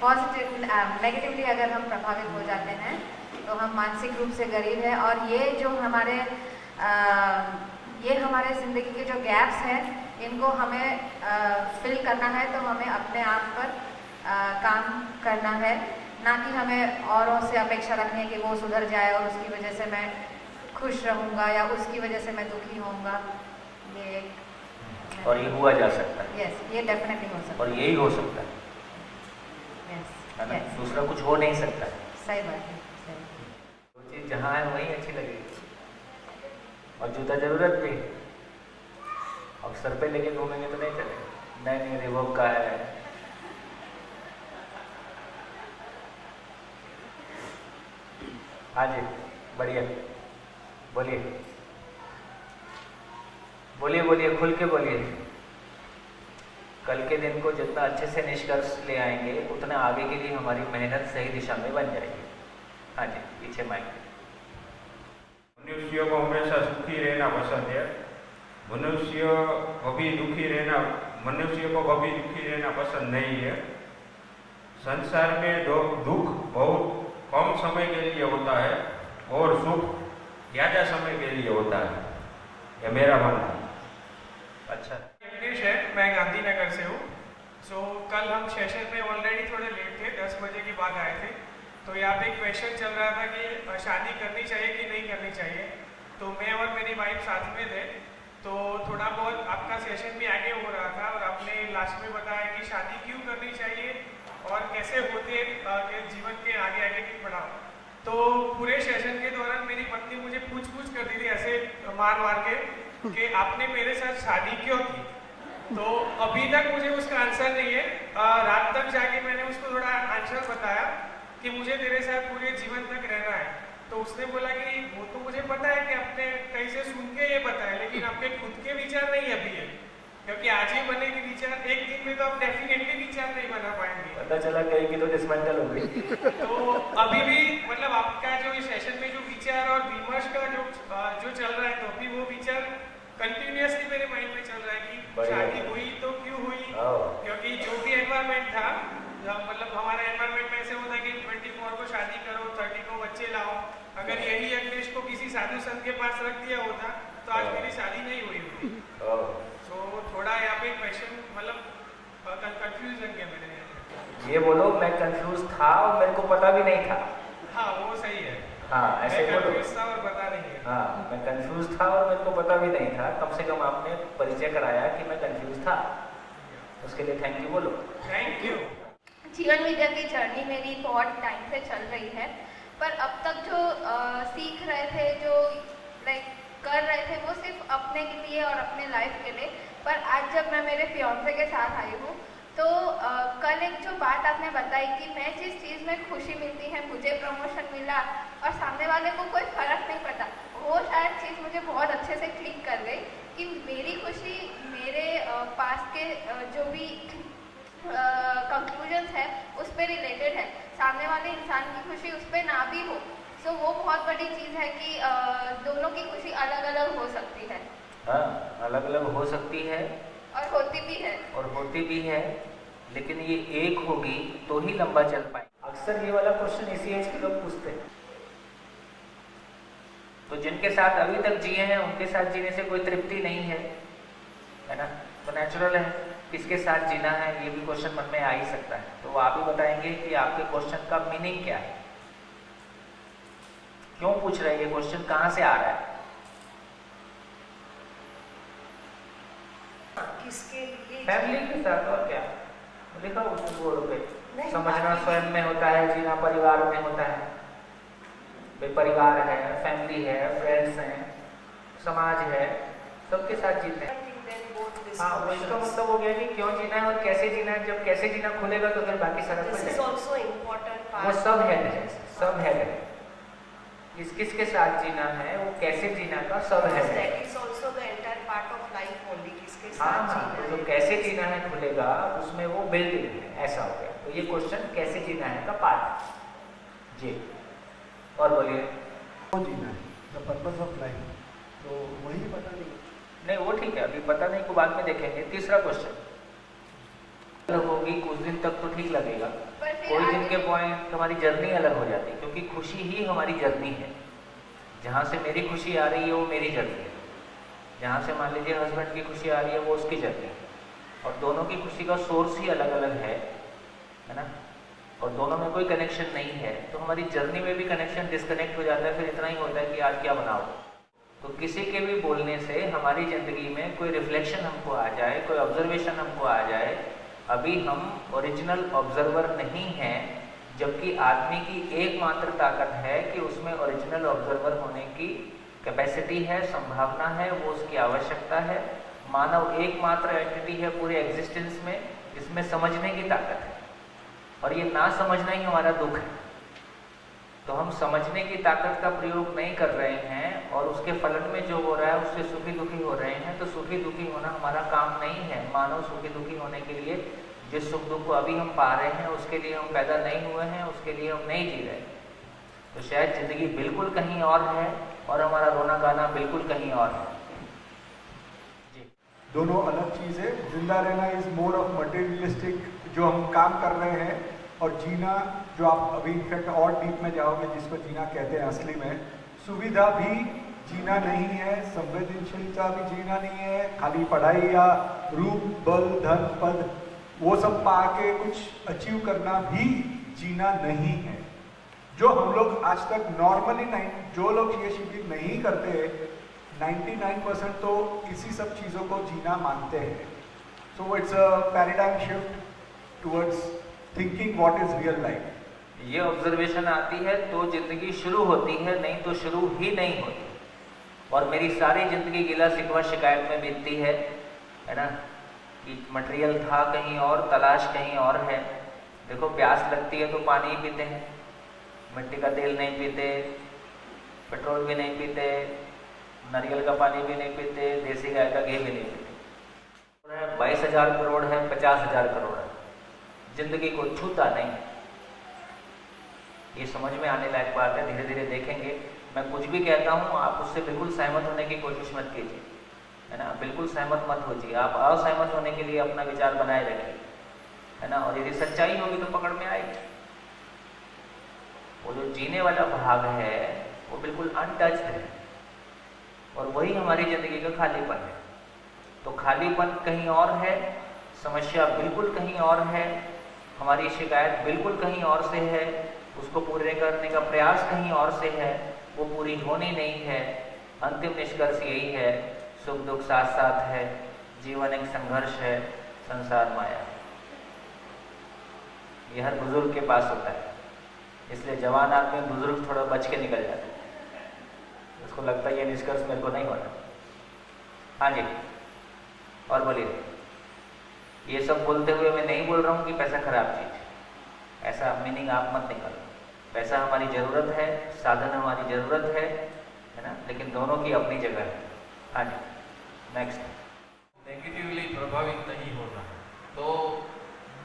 Negatively अगर हम प्रभावित हो जाते हैं तो हम मानसिक रूप से गरीब हैं। और ये जो हमारे ज़िंदगी के जो गैप्स हैं इनको हमें फिल करना है, तो हमें अपने आप पर काम करना है, ना कि हमें औरों से अपेक्षा रखनी है कि वो सुधर जाए और उसकी वजह से मैं खुश रहूँगा या उसकी वजह से मैं दुखी होऊंगा। ये और ये हुआ जा सकता है। यस, ये डेफिनेटली हो सकता है और यही हो सकता है। यस, दूसरा कुछ हो नहीं सकता है। सही बात है। वो चीज़ जहाँ है वहीं अच्छी लगेगी। और जूता जरूरत भी, अब सर पे लेके घूमेंगे तो नहीं चलेगा। नहीं रिवॉक का है। हाँ जी, बढ़िया, बोलिए बोलिए बोलिए, खुल के बोलिए। कल के दिन को जितना अच्छे से निष्कर्ष ले आएंगे उतना आगे के लिए हमारी मेहनत सही दिशा में बन जाएगी। हाँ जी, पीछे माइक। मनुष्य को हमेशा सुखी रहना पसंद है। मनुष्य को कभी दुखी रहना पसंद नहीं है। संसार में दुख बहुत कम समय के लिए होता है और सुख ज़्यादा समय के लिए होता है, ये मेरा मानना है। अच्छा, योगेश है, मैं गांधीनगर से हूँ। कल हम सेशन में ऑलरेडी थोड़े लेट थे, 10 बजे के बाद आए थे। तो यहाँ पे एक क्वेश्चन चल रहा था कि शादी करनी चाहिए कि नहीं करनी चाहिए। तो मैं और मेरी वाइफ साथ में थे, तो थोड़ा बहुत आपका सेशन भी आगे हो रहा था और आपने लास्ट में बताया कि शादी क्यों करनी चाहिए और कैसे होते के जीवन के आगे आगे की बढ़ाओ। तो पूरे सेशन के दौरान मेरी पत्नी मुझे पूछ कर दी थी ऐसे मार के कि आपने मेरे साथ शादी क्यों की। तो अभी तक मुझे उसका आंसर नहीं है। रात तक जाके मैंने उसको थोड़ा आंसर बताया कि मुझे तेरे साथ पूरे जीवन तक रहना है। तो उसने बोला कि वो तो मुझे पता है कि आपने कहीं से सुन के ये बताया, लेकिन आपके खुद के विचार नहीं अभी है, क्योंकि आज ही बने के विचार, एक दिन में तो आप डेफिनेटली विचार नहीं बना पाएंगे। पता चला कहीं की तो डिसमेंटल हो गई। तो अभी भी मतलब आपका जो इस सेशन में जो विचार और विमर्श का जो चल रहा है, तो अभी वो विचार कंटिन्यूअसली मेरे माइंड में चल रहा है कि शादी हुई तो क्यों हुई। क्योंकि जो भी एनवायरमेंट था, मतलब हमारा एनवायरमेंट में ऐसे होता है कि 24 को शादी करो, 30 को बच्चे लाओ। अगर यही अखिलेश को किसी साधु संत के पास रख दिया होता तो आज मेरी शादी नहीं हुई होती। तो थोड़ा यहाँ पे क्वेश्चन मतलब कंफ्यूजन क्या मेरे। ये बोलो मैं कंफ्यूज था और मेरे को पता भी नहीं था। हाँ, वो सही है। हाँ, ऐसे बोलो। कंफ्यूज था और पता नहीं है। हाँ, मैं कंफ्यूज था और मेरे को पता भी नहीं था। कम से कम आपने परिचय कराया कि मैं कंफ्यूज था, उसके लिए थैंक यू बोलो। Thank you. जीवन विद्या की जर्नी मेरी बहुत टाइम से चल रही है, पर अब तक जो सीख रहे थे, जो लाइक कर रहे थे, वो सिर्फ अपने के लिए और अपने लाइफ के लिए। पर आज जब मैं मेरे फियांसे के साथ आई हूँ तो कल एक जो बात आपने बताई कि मैं जिस चीज़ में खुशी मिलती है, मुझे प्रमोशन मिला और सामने वाले को कोई फर्क नहीं पड़ता, वो शायद चीज़ मुझे बहुत अच्छे से क्लिक कर गई कि मेरी खुशी मेरे पास के जो भी कंक्लूजन्स है उस पर रिलेटेड है, सामने वाले इंसान की खुशी उस पर ना भी हो। सो वो बहुत बड़ी चीज़ है कि दोनों की खुशी अलग अलग हो सकती है। हाँ, अलग अलग हो सकती है और होती भी है, लेकिन ये एक होगी तो ही लंबा चल पाए। अक्सर ये वाला क्वेश्चन इसी एज के लोग पूछते हैं। तो जिनके साथ अभी तक जिए हैं उनके साथ जीने से कोई तृप्ति नहीं है ना, तो नेचुरल है किसके साथ जीना है, ये भी क्वेश्चन मन में आ ही सकता है। तो आप ही बताएंगे कि आपके क्वेश्चन का मीनिंग क्या है, क्यों पूछ रहे हैं, ये क्वेश्चन कहाँ से आ रहा है। किसके लिए? फैमिली के साथ, और क्या लिखा उसमें बोर्ड पे। समझना स्वयं में होता है, जीना परिवार में होता है। भाई परिवार है, फैमिली है, फ्रेंड्स हैं, समाज है, सबके साथ जीते हैं। हाँ, वो इसका मतलब हो गया कि क्यों जीना है और कैसे जीना है। जब कैसे जीना खुलेगा तो फिर बाकी सारा कुछ है, वो सब है। किस किस के साथ जीना है, वो कैसे जीना का सब है। हाँ, तो जो कैसे जीना है खुलेगा उसमें वो बिल्डिंग है, ऐसा हो गया। तो ये क्वेश्चन कैसे जीना है का पार्ट जी। और बोलिए। क्यों जीना है, द पर्पस ऑफ लाइफ, तो वही पता नहीं। नहीं वो ठीक है, अभी पता नहीं को बाद में देखेंगे। तीसरा क्वेश्चन, होगी कुछ दिन तक तो ठीक लगेगा, पर फिर कोई दिन आगे के पॉइंट हमारी जर्नी अलग हो जाती है, क्योंकि खुशी ही हमारी जर्नी है। जहाँ से मेरी खुशी आ रही है वो मेरी जर्नी है, जहाँ से मान लीजिए हस्बैंड की खुशी आ रही है वो उसकी जर्नी है, और दोनों की खुशी का सोर्स ही अलग अलग है ना, और दोनों में कोई कनेक्शन नहीं है, तो हमारी जर्नी में भी कनेक्शन डिस्कनेक्ट हो जाता है। फिर इतना ही होता है कि आज क्या बनाओ। तो किसी के भी बोलने से हमारी ज़िंदगी में कोई रिफ्लेक्शन हमको आ जाए, कोई ऑब्जर्वेशन हमको आ जाए, अभी हम ओरिजिनल ऑब्जर्वर नहीं हैं, जबकि आदमी की एकमात्र ताकत है कि उसमें ओरिजिनल ऑब्जर्वर होने की कैपेसिटी है, संभावना है, वो उसकी आवश्यकता है। मानव एकमात्र एंटिटी है पूरे एग्जिस्टेंस में जिसमें समझने की ताकत है, और ये ना समझना ही हमारा दुख है। तो हम समझने की ताकत का प्रयोग नहीं कर रहे हैं, और उसके फलन में जो हो रहा है उससे सुखी दुखी हो रहे हैं। तो सुखी दुखी होना हमारा काम नहीं है। मानव सुखी दुखी होने के लिए जिस सुख दुख को अभी हम पा रहे हैं उसके लिए हम पैदा नहीं हुए हैं, उसके लिए हम नहीं जी रहे। तो शायद जिंदगी बिल्कुल कहीं और है और हमारा रोना गाना बिल्कुल कहीं और है। जी, दोनों अलग चीज़ है। जिंदा रहना इज मोर ऑफ मटेरियलिस्टिक, जो हम काम कर रहे हैं, और जीना जो आप अभी इनफैक्ट और डीप में जाओगे जिसको जीना कहते हैं असली में, सुविधा भी जीना नहीं है, संवेदनशीलता भी जीना नहीं है, खाली पढ़ाई या रूप बल धन पद वो सब पा के कुछ अचीव करना भी जीना नहीं है। जो हम लोग आज तक नॉर्मली जो लोग ये शिविर नहीं करते 99% तो इसी सब चीज़ों को जीना मानते हैं। So it's a paradigm shift towards thinking what is real life. ये ऑब्जर्वेशन आती है तो जिंदगी शुरू होती है, नहीं तो शुरू ही नहीं होती। और मेरी सारी जिंदगी गिला शिकवा शिकायत में बीतती है ना, कि मटेरियल था कहीं और, तलाश कहीं और है। देखो प्यास लगती है तो पानी ही पीते हैं, मिट्टी का तेल नहीं पीते, पेट्रोल भी नहीं पीते, नारियल का पानी भी नहीं पीते, देसी गाय का घी भी नहीं पीते। 22,000 करोड़ है, 50,000 करोड़ है, जिंदगी को छूता नहीं। ये समझ में आने लायक बात है, धीरे धीरे देखेंगे। मैं कुछ भी कहता हूँ आप उससे बिल्कुल सहमत होने की कोशिश मत कीजिए, है ना, बिल्कुल सहमत मत होजिए। आप असहमत होने के लिए अपना विचार बनाए रखिए, है ना, और यदि सच्चाई होगी तो पकड़ में आएगी। वो जो जीने वाला भाग है वो बिल्कुल अनटच्ड है, और वही हमारी जिंदगी का खालीपन है। तो खालीपन कहीं और है, समस्या बिल्कुल कहीं और है, हमारी शिकायत बिल्कुल कहीं और से है, उसको पूरे करने का प्रयास कहीं और से है, वो पूरी होनी नहीं है। अंतिम निष्कर्ष यही है, सुख दुख साथ साथ है, जीवन एक संघर्ष है, संसार माया। यह हर बुजुर्ग के पास होता है, इसलिए जवान आदमी बुजुर्ग थोड़ा बच के निकल जाता है, उसको लगता है ये निष्कर्ष मेरे को नहीं होना। हाँ जी, और बोलिए। ये सब बोलते हुए मैं नहीं बोल रहा हूँ कि पैसा खराब चीज, ऐसा मीनिंग आप मत निकालो। पैसा हमारी ज़रूरत है, साधन हमारी ज़रूरत है ना, लेकिन दोनों की अपनी जगह है। हाँ जी, नेक्स्ट। नेगेटिवली प्रभावित नहीं होना, तो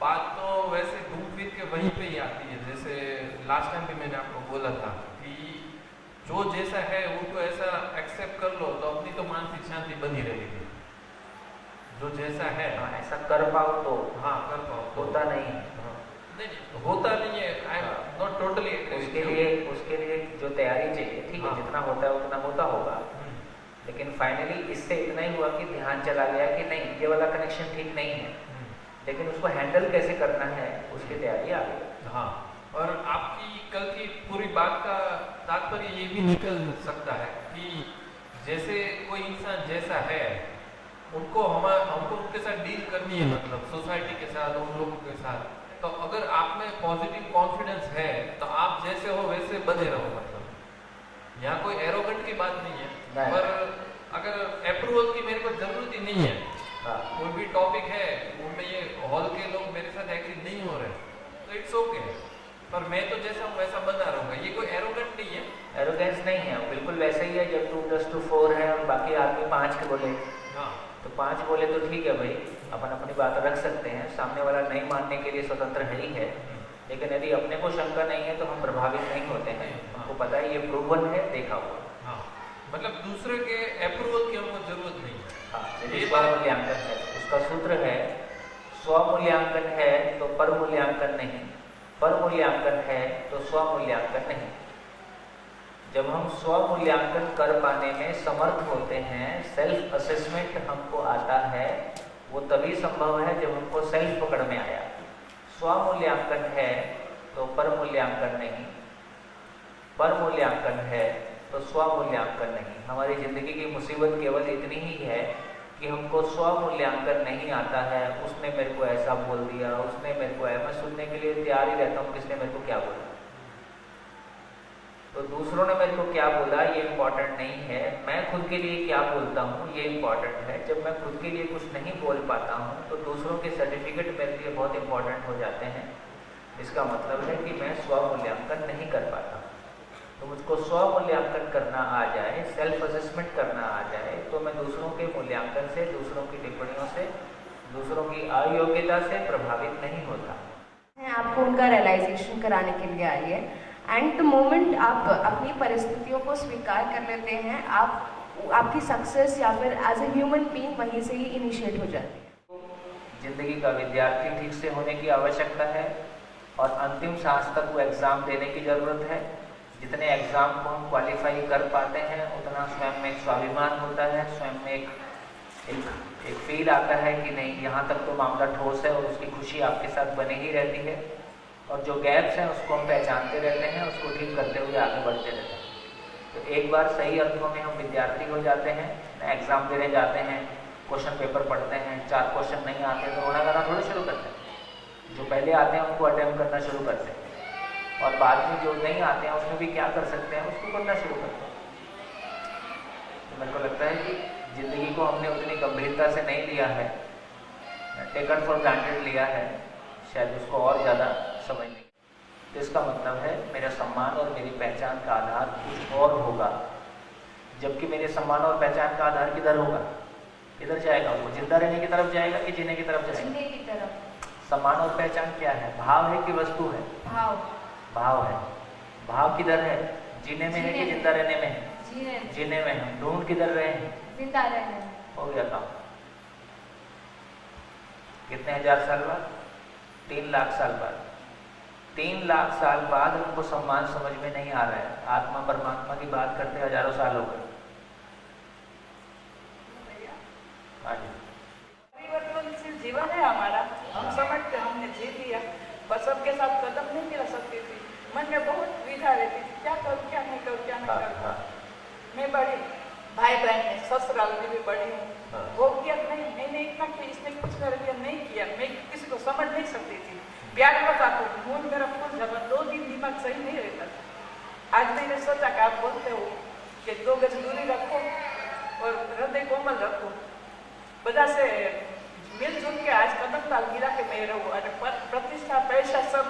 बात तो वैसे घूम फिर के वहीं पे ही आती है। जैसे लास्ट टाइम भी मैंने आपको बोला था कि जो जैसा है उनको ऐसा एक्सेप्ट कर लो तो अपनी तो मानसिक शांति बनी रहेगी। जो जैसा है हाँ, ऐसा कर पाओ तो, हाँ कर पाओ, होता नहीं है। नहीं होता नहीं है, I am not totally agree. उसके लिए जो तैयारी चाहिए, ठीक है, हाँ। जितना होता है उतना होता होगा, लेकिन फाइनली इससे इतना ही हुआ कि ध्यान चला गया कि नहीं ये वाला कनेक्शन ठीक नहीं है, लेकिन उसको हैंडल कैसे करना है उसकी तैयारी आ गई। हाँ, और आपकी कल की पूरी बात का तात्पर्य ये भी निकल सकता है कि जैसे कोई इंसान जैसा है उनको हमको उनके साथ डील करनी है, मतलब सोसाइटी के साथ, उन लोगों के साथ। तो अगर आप में पॉजिटिव कॉन्फिडेंस है तो आप जैसे हो वैसे बने रहो। मतलब यहाँ कोई एरोगेंट की बात नहीं है, पर अगर अप्रूवल की मेरे को जरूरत ही नहीं है। हाँ। कोई भी टॉपिक है उनमें ये हॉल के लोग मेरे साथ एग्री नहीं हो रहे तो इट्स ओके, पर मैं तो जैसा हूँ वैसा बना रहूँगा। ये कोई एरोगेंट नहीं है, एरोगेंस नहीं है, बिल्कुल वैसे ही है जब 2 + 2 4 है और बाकी आदमी 5 के बोले। हाँ तो 5 बोले तो ठीक है भाई, अपन अपनी बात रख सकते हैं, सामने वाला नहीं मानने के लिए स्वतंत्र है ही है। लेकिन यदि अपने को शंका नहीं है तो हम प्रभावित नहीं होते हैं, हमको पता है ये प्रूवन है, देखा हुआ। हाँ, मतलब दूसरे के अप्रूवल की हमको जरूरत नहीं है। हाँ, ये मूल्यांकन है, उसका सूत्र है स्वमूल्यांकन है तो पर मूल्यांकन नहीं, पर मूल्यांकन है तो स्वमूल्यांकन नहीं। जब हम स्वमूल्यांकन कर पाने में समर्थ होते हैं, सेल्फ असेसमेंट हमको आता है, वो तभी संभव है जब हमको सेल्फ पकड़ में आया। स्वमूल्यांकन है तो पर मूल्यांकन नहीं, पर मूल्यांकन है तो स्वमूल्यांकन नहीं। हमारी जिंदगी की मुसीबत केवल इतनी ही है कि हमको स्वमूल्यांकन नहीं आता है। उसने मेरे को ऐसा बोल दिया, उसने मेरे को मैं सुनने के लिए तैयार ही रहता हूँ किसने मेरे को क्या बोला। तो दूसरों ने मेरे को क्या बोला ये इम्पोर्टेंट नहीं है, मैं खुद के लिए क्या बोलता हूँ ये इम्पोर्टेंट है। जब मैं खुद के लिए कुछ नहीं बोल पाता हूँ तो दूसरों के सर्टिफिकेट मेरे लिए बहुत इंपॉर्टेंट हो जाते हैं। इसका मतलब है कि मैं स्वमूल्यांकन नहीं कर पाता। तो मुझको स्वमूल्यांकन करना आ जाए, सेल्फ असेसमेंट करना आ जाए, तो मैं दूसरों के मूल्यांकन से, दूसरों की टिप्पणियों से, दूसरों की अयोग्यता से प्रभावित नहीं होता। आपको उनका रियलाइजेशन कराने के लिए आई है। एंड द मोमेंट आप अपनी परिस्थितियों को स्वीकार कर लेते हैं, आपकी सक्सेस या फिर एज ए ह्यूमन बीइंग वहीं से ही इनिशिएट हो जाती है। जिंदगी का विद्यार्थी ठीक से होने की आवश्यकता है और अंतिम सांस तक वो एग्ज़ाम देने की ज़रूरत है। जितने एग्ज़ाम को हम क्वालिफाई कर पाते हैं उतना स्वयं में एक स्वाभिमान होता है, स्वयं में एक फील आता है कि नहीं यहाँ तक तो मामला ठोस है, और उसकी खुशी आपके साथ बनी ही रहती है। और जो गैप्स हैं उसको हम पहचानते रहते हैं, उसको ठीक करते हुए आगे बढ़ते रहते हैं। तो एक बार सही अर्थों में हम विद्यार्थी हो जाते हैं, एग्ज़ाम देने जाते हैं, क्वेश्चन पेपर पढ़ते हैं, 4 क्वेश्चन नहीं आते तो रोना गाना थोड़ा शुरू करते हैं। जो पहले आते हैं उनको अटेम्प्ट करना शुरू करते हैं, और बाद में जो नहीं आते हैं उसमें भी क्या कर सकते हैं उसको करना शुरू करते हैं। तो मेरे को लगता है कि ज़िंदगी को हमने उतनी गंभीरता से नहीं लिया है, टेकन फॉर ग्रांटेड लिया है, शायद उसको और ज़्यादा समझ नहीं। तो इसका मतलब है मेरा सम्मान और मेरी पहचान का आधार कुछ और होगा, जबकि मेरे सम्मान और पहचान का आधार किधर होगा, किधर जाएगा? वो जिंदा रहने की तरफ जाएगा कि जीने की तरफ जाएगा? जीने की तरफ। सम्मान और पहचान क्या है? भाव है कि वस्तु है? भाव। भाव है। भाव किधर है? जीने में है कि जिंदा रहने में है? जीने में। हम ढूंढ किधर रहे हैं? जिंदा रहने। हो गया काम। कितने हजार साल बाद? 3 लाख साल बाद। 3 लाख साल बाद हमको सम्मान समझ में नहीं आ रहा है। आत्मा परमात्मा की बात करते हजारों साल हो गए। परिवर्तनशील जीवन है हमारा, हम समझते हमने जी लिया, पर सबके साथ कदम नहीं मिला सकती थी। मन में बहुत विधा रहती थी, क्या करूँ क्या नहीं करूँ, क्या नहीं करूँ। मैं बड़ी, भाई बहन में ससुराल में भी बड़ी हूँ, वो किया नहीं, मैंने इतना किया, इसने कुछ कर दिया नहीं किया, मैं किसी को समझ नहीं सकती थी। प्यार बता को मूड मेरा फुल जब 2 दिन दिमाग सही नहीं रहता था। आज मैंने सोचा कि आप बोलते हो कि 2 गज दूरी रखो और हृदय कोमल रखो, बदा से मिलजुल के आज कदम ताल गिरा के मैं रहूँ। और प्रतिष्ठा पैसा सब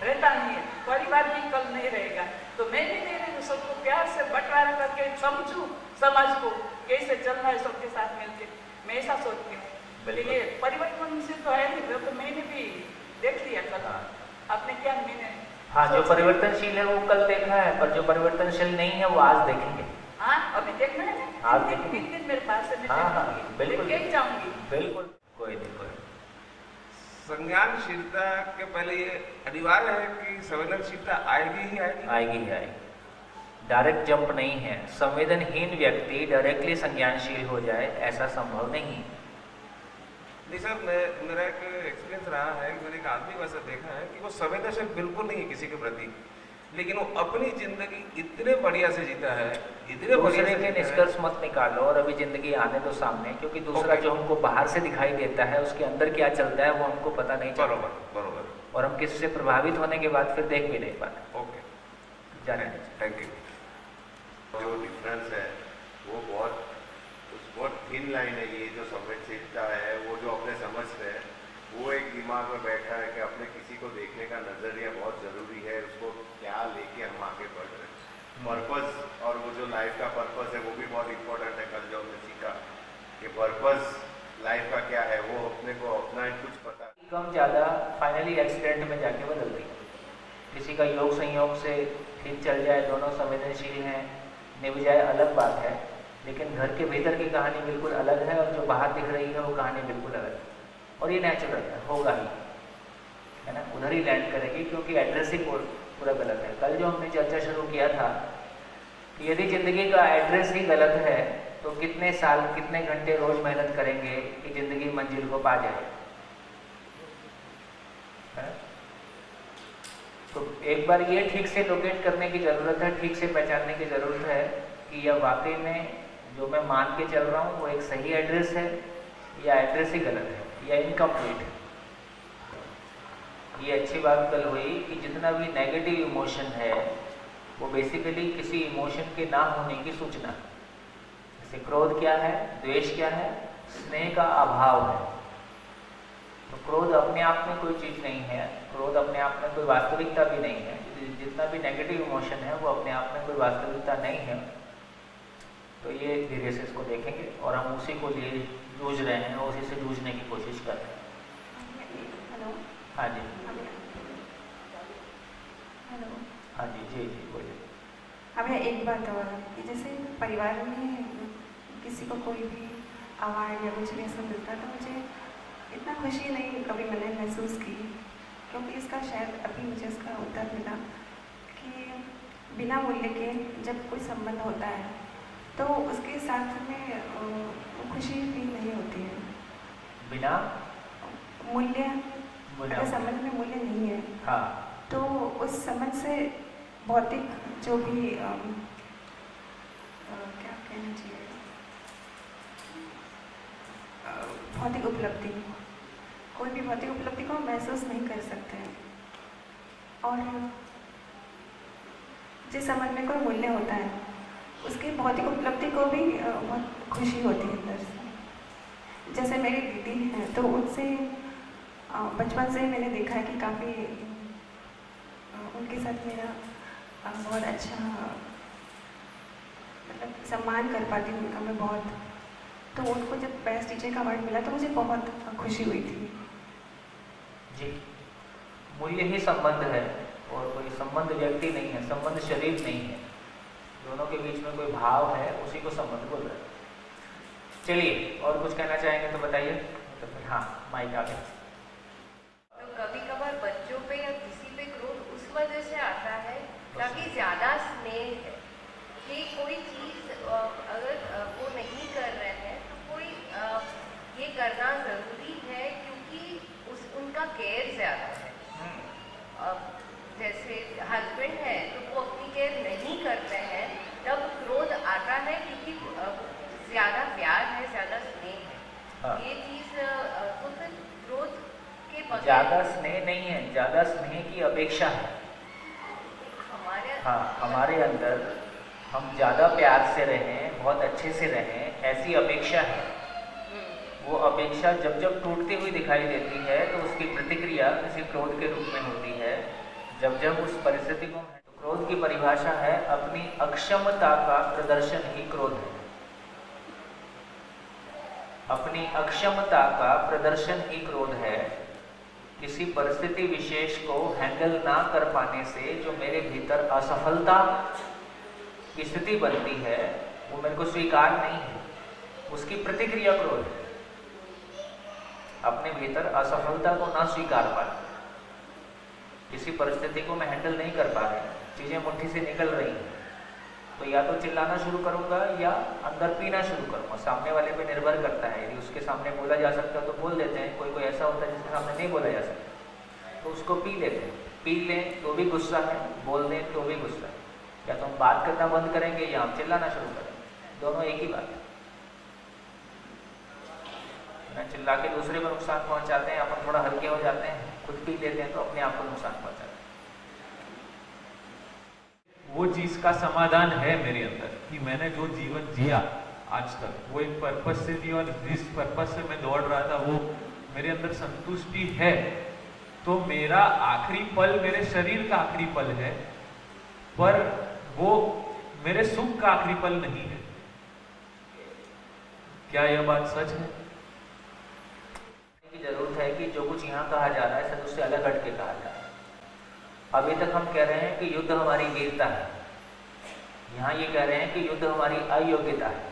रहता नहीं है, परिवार भी कल नहीं रहेगा, तो मैं भी नहीं रहूँ। सबको प्यार से बंटवारा करके समझूं समाज को कैसे चलना है सबके साथ मिलके, मैं ऐसा सोचती हूँ। लेकिन ये परिवर्तनशील तो है नहीं, तो मैंने भी देख लिया कल। आपने क्या मैंने जो परिवर्तनशील है वो कल देखा है, पर जो परिवर्तनशील नहीं है वो आज देखेंगे। हाँ, अभी देखना है, आज 3 दिन मेरे पास है, हाँ, बिल्कुल जाऊंगी। बिल्कुल, कोई नहीं। संज्ञानशीलता के पहले ये अनिवार्य है कि संवेदनशीलता आएगी ही आएगी। डायरेक्ट जंप नहीं है। संवेदनहीन व्यक्ति डायरेक्टली संज्ञानशील हो जाए ऐसा संभव नहीं। नहीं सर, मेरा एक एक्सपीरियंस रहा है कि मैंने एक आदमी को ऐसा देखा है कि वो संवेदनशील बिल्कुल नहीं है किसी के प्रति, लेकिन वो अपनी जिंदगी इतने बढ़िया से जीता है, इतने बढ़िया से निष्कर्ष मत निकालो और अभी जिंदगी आने दो सामने, क्योंकि दूसरा जो हमको बाहर से दिखाई देता है उसके अंदर क्या चलता है वो हमको पता नहीं चलता। बरोबर। और हम किसी से प्रभावित होने के बाद फिर देख भी नहीं पाते। ओके, जाने थैंक यू। जो डिफरेंस है वो बहुत थिन लाइन है। ये जो संवेदनशीलता है वो जो अपने समझ रहे हैं वो एक दिमाग में बैठा है कि अपने किसी को देखने का नजरिया बहुत जरूरी है, उसको क्या लेके हम आगे बढ़ रहे हैं, पर्पस। और वो जो लाइफ का पर्पस है वो भी बहुत इंपॉर्टेंट है। कल जो हमने सीखा कि पर्पस लाइफ का क्या है वो अपने को अपना कुछ पता कम ज़्यादा फाइनली एक्सीडेंट में जाके बदलती है। किसी का योग संयोग से ठीक चल जाए, दोनों संवेदनशील हैं, निभ जाए, अलग बात है। लेकिन घर के भीतर की कहानी बिल्कुल अलग है और जो बाहर दिख रही है वो कहानी बिल्कुल अलग है। और ये नेचुरल है, होगा ही, है ना, उधर ही लैंड करेगी क्योंकि एड्रेस ही पूरा गलत है। कल जो हमने चर्चा शुरू किया था कि यदि ज़िंदगी का एड्रेस ही गलत है तो कितने साल कितने घंटे रोज मेहनत करेंगे कि ज़िंदगी मंजिल को पा जाए, है? तो एक बार ये ठीक से लोकेट करने की ज़रूरत है, ठीक से पहचानने की ज़रूरत है कि यह वाकई में जो मैं मान के चल रहा हूँ वो एक सही एड्रेस है या एड्रेस ही गलत है या इनकम्प्लीट है। ये अच्छी बात कल हुई कि जितना भी नेगेटिव इमोशन है वो बेसिकली किसी इमोशन के ना होने की सूचना। जैसे क्रोध क्या है, द्वेष क्या है, स्नेह का अभाव है। तो क्रोध अपने आप में कोई चीज़ नहीं है, क्रोध अपने आप में कोई वास्तविकता भी नहीं है। जितना भी नेगेटिव इमोशन है वो अपने आप में कोई वास्तविकता नहीं है। तो ये धीरे से इसको देखेंगे और हम उसी को लिए जूझ रहे हैं और उसी से जूझने की कोशिश कर रहे हैं। हेलो, हाँ जी, हेलो, हाँ जी, जी जी बोलिए। हमें एक बात और कि जैसे परिवार में किसी को कोई भी अवार्ड या कुछ भी ऐसा मिलता है तो मुझे इतना खुशी नहीं कभी मैंने महसूस की, क्योंकि इसका शायद अभी मुझे इसका उत्तर मिला कि बिना मूल्य के जब कोई संबंध होता है तो उसके साथ में खुशी फील नहीं होती है। बिना मूल्य, अगर संबंध में मूल्य नहीं है हाँ, तो उस संबंध से भौतिक जो भी क्या कहना चाहिए, भौतिक उपलब्धि, कोई भी भौतिक उपलब्धि को महसूस नहीं कर सकते हैं। और जिस संबंध में कोई मूल्य होता है उसकी भौतिक उपलब्धि को भी बहुत खुशी होती है अंदर से। जैसे मेरी दीदी है तो उनसे बचपन से मैंने देखा है कि काफ़ी उनके साथ मेरा बहुत अच्छा मतलब सम्मान कर पाती हूँ उनका मैं बहुत। तो उनको जब बेस्ट टीचर का अवार्ड मिला तो मुझे बहुत खुशी हुई थी। जी, मूल्य ही संबंध है और कोई संबंध व्यक्ति नहीं है, संबंध शरीर नहीं है, दोनों के बीच में कोई भाव है, उसी को संबंध बोल रहे हैं। चलिए और कुछ कहना चाहेंगे तो बताइए। तो फिर हाँ, माइक आ गया। तो कभी कभार बच्चों पे या किसी पे क्रोध उस वजह से आता है ताकि ज़्यादा स्नेह है कि कोई चीज़ अगर वो नहीं कर रहे हैं तो कोई ये करना ज़रूरी है क्योंकि उनका केयर ज़्यादा है। जैसे हस्बैंड है तो वो अपनी केयर नहीं करते हैं तब क्रोध आता है क्योंकि ज़्यादा प्यार है, ज़्यादा स्नेह है। हाँ। ये चीज़ तो फिर क्रोध के बगैर ज़्यादा स्नेह नहीं है, ज़्यादा स्नेह की अपेक्षा है। हाँ, हमारे अंदर हम ज़्यादा प्यार से रहें, बहुत अच्छे से रहें, ऐसी अपेक्षा है। वो अपेक्षा जब जब टूटती हुई दिखाई देती है तो उसकी प्रतिक्रिया किसी क्रोध के रूप में होती है। जब जब उस परिस्थिति को, तो क्रोध की परिभाषा है अपनी अक्षमता का प्रदर्शन ही क्रोध है। अपनी अक्षमता का प्रदर्शन ही क्रोध है। किसी परिस्थिति विशेष को हैंडल ना कर पाने से जो मेरे भीतर असफलता की स्थिति बनती है वो मेरे को स्वीकार नहीं है, उसकी प्रतिक्रिया क्रोध है। अपने भीतर असफलता को ना स्वीकार पाना, किसी परिस्थिति को मैं हैंडल नहीं कर पा रही, चीज़ें मुट्ठी से निकल रही हैं, तो या तो चिल्लाना शुरू करूंगा या अंदर पीना शुरू करूंगा। सामने वाले पे निर्भर करता है। यदि उसके सामने बोला जा सकता तो बोल देते हैं, कोई कोई ऐसा होता है जिसके सामने नहीं बोला जा सकता तो उसको पी लेते हैं। पी लें तो भी गुस्सा है, बोल दें तो भी गुस्सा है। या तो हम बात करना बंद करेंगे या हम चिल्लाना शुरू करेंगे, दोनों एक ही बात है। चिल्ला के दूसरे को नुकसान पहुंचाते हैं, अपन थोड़ा हल्के हो जाते हैं, खुद पी लेते हैं तो अपने आप को नुकसान पहुंचाते हैं। वो चीज का समाधान है मेरे अंदर कि मैंने जो जीवन जिया आज तक वो एक पर्पस से थी और जिस पर्पस से मैं दौड़ रहा था वो मेरे अंदर संतुष्टि है। तो मेरा आखिरी पल मेरे शरीर का आखिरी पल है, पर वो मेरे सुख का आखिरी पल नहीं है। क्या यह बात सच है? की जरूरत है कि जो कुछ यहाँ कहा जा रहा है सब उससे अलग हट के कहा जा रहा है। अभी तक हम कह रहे हैं कि युद्ध हमारी वीरता है, यहाँ ये कह रहे हैं कि युद्ध हमारी अयोग्यता है,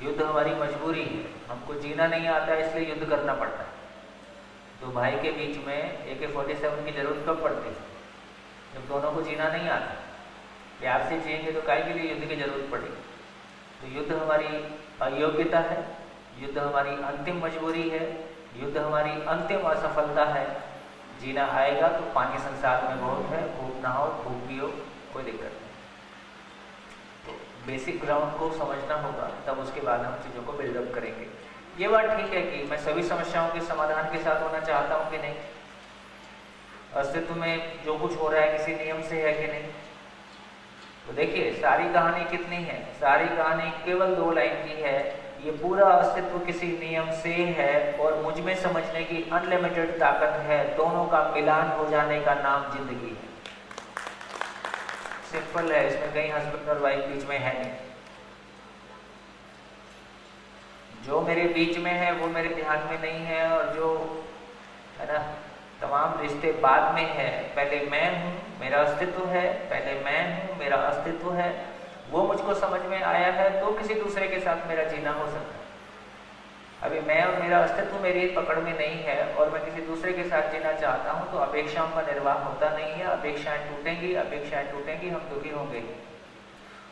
युद्ध हमारी मजबूरी है। हमको जीना नहीं आता है इसलिए युद्ध करना पड़ता है। तो भाई के बीच में AK-47 की जरूरत कब पड़ती है? जब दोनों को जीना नहीं आता। प्यार से जिएंगे तो काहे के लिए युद्ध की जरूरत पड़ेगी? तो युद्ध हमारी अयोग्यता है, युद्ध हमारी अंतिम मजबूरी है, युद्ध हमारी अंतिम असफलता है। जीना आएगा तो पानी संसार में बहुत है, खूब नहाओ खूब पियो, कोई दिक्कत नहीं। तो बेसिक ग्राउंड को समझना होगा, तब उसके बाद हम चीज़ों को बिल्डअप करेंगे। ये बात ठीक है कि मैं सभी समस्याओं के समाधान के साथ होना चाहता हूँ कि नहीं, अस्तित्व में जो कुछ हो रहा है किसी नियम से है कि नहीं। तो देखिए सारी कहानी कितनी है, सारी कहानी केवल 2 लाइन की है। ये पूरा अस्तित्व किसी नियम से है और मुझ में समझने की अनलिमिटेड ताकत है। दोनों का मिलान हो जाने का नाम जिंदगी है। सिंपल है, इसमें कहीं हस्बैंड और वाइफ बीच में है नहीं। जो मेरे बीच में है वो मेरे ध्यान में नहीं है, और जो है ना तमाम रिश्ते बाद में है। पहले मैं हूँ, मेरा अस्तित्व है, पहले मैं हूँ, मेरा अस्तित्व है। वो मुझको समझ में आया है तो किसी दूसरे के साथ मेरा जीना हो सकता है। अभी मैं और मेरा अस्तित्व मेरी पकड़ में नहीं है और मैं किसी दूसरे के साथ जीना चाहता हूँ तो अपेक्षाओं का निर्वाह होता नहीं है। अपेक्षाएं टूटेंगी, अपेक्षाएं टूटेंगी, हम दुखी होंगे।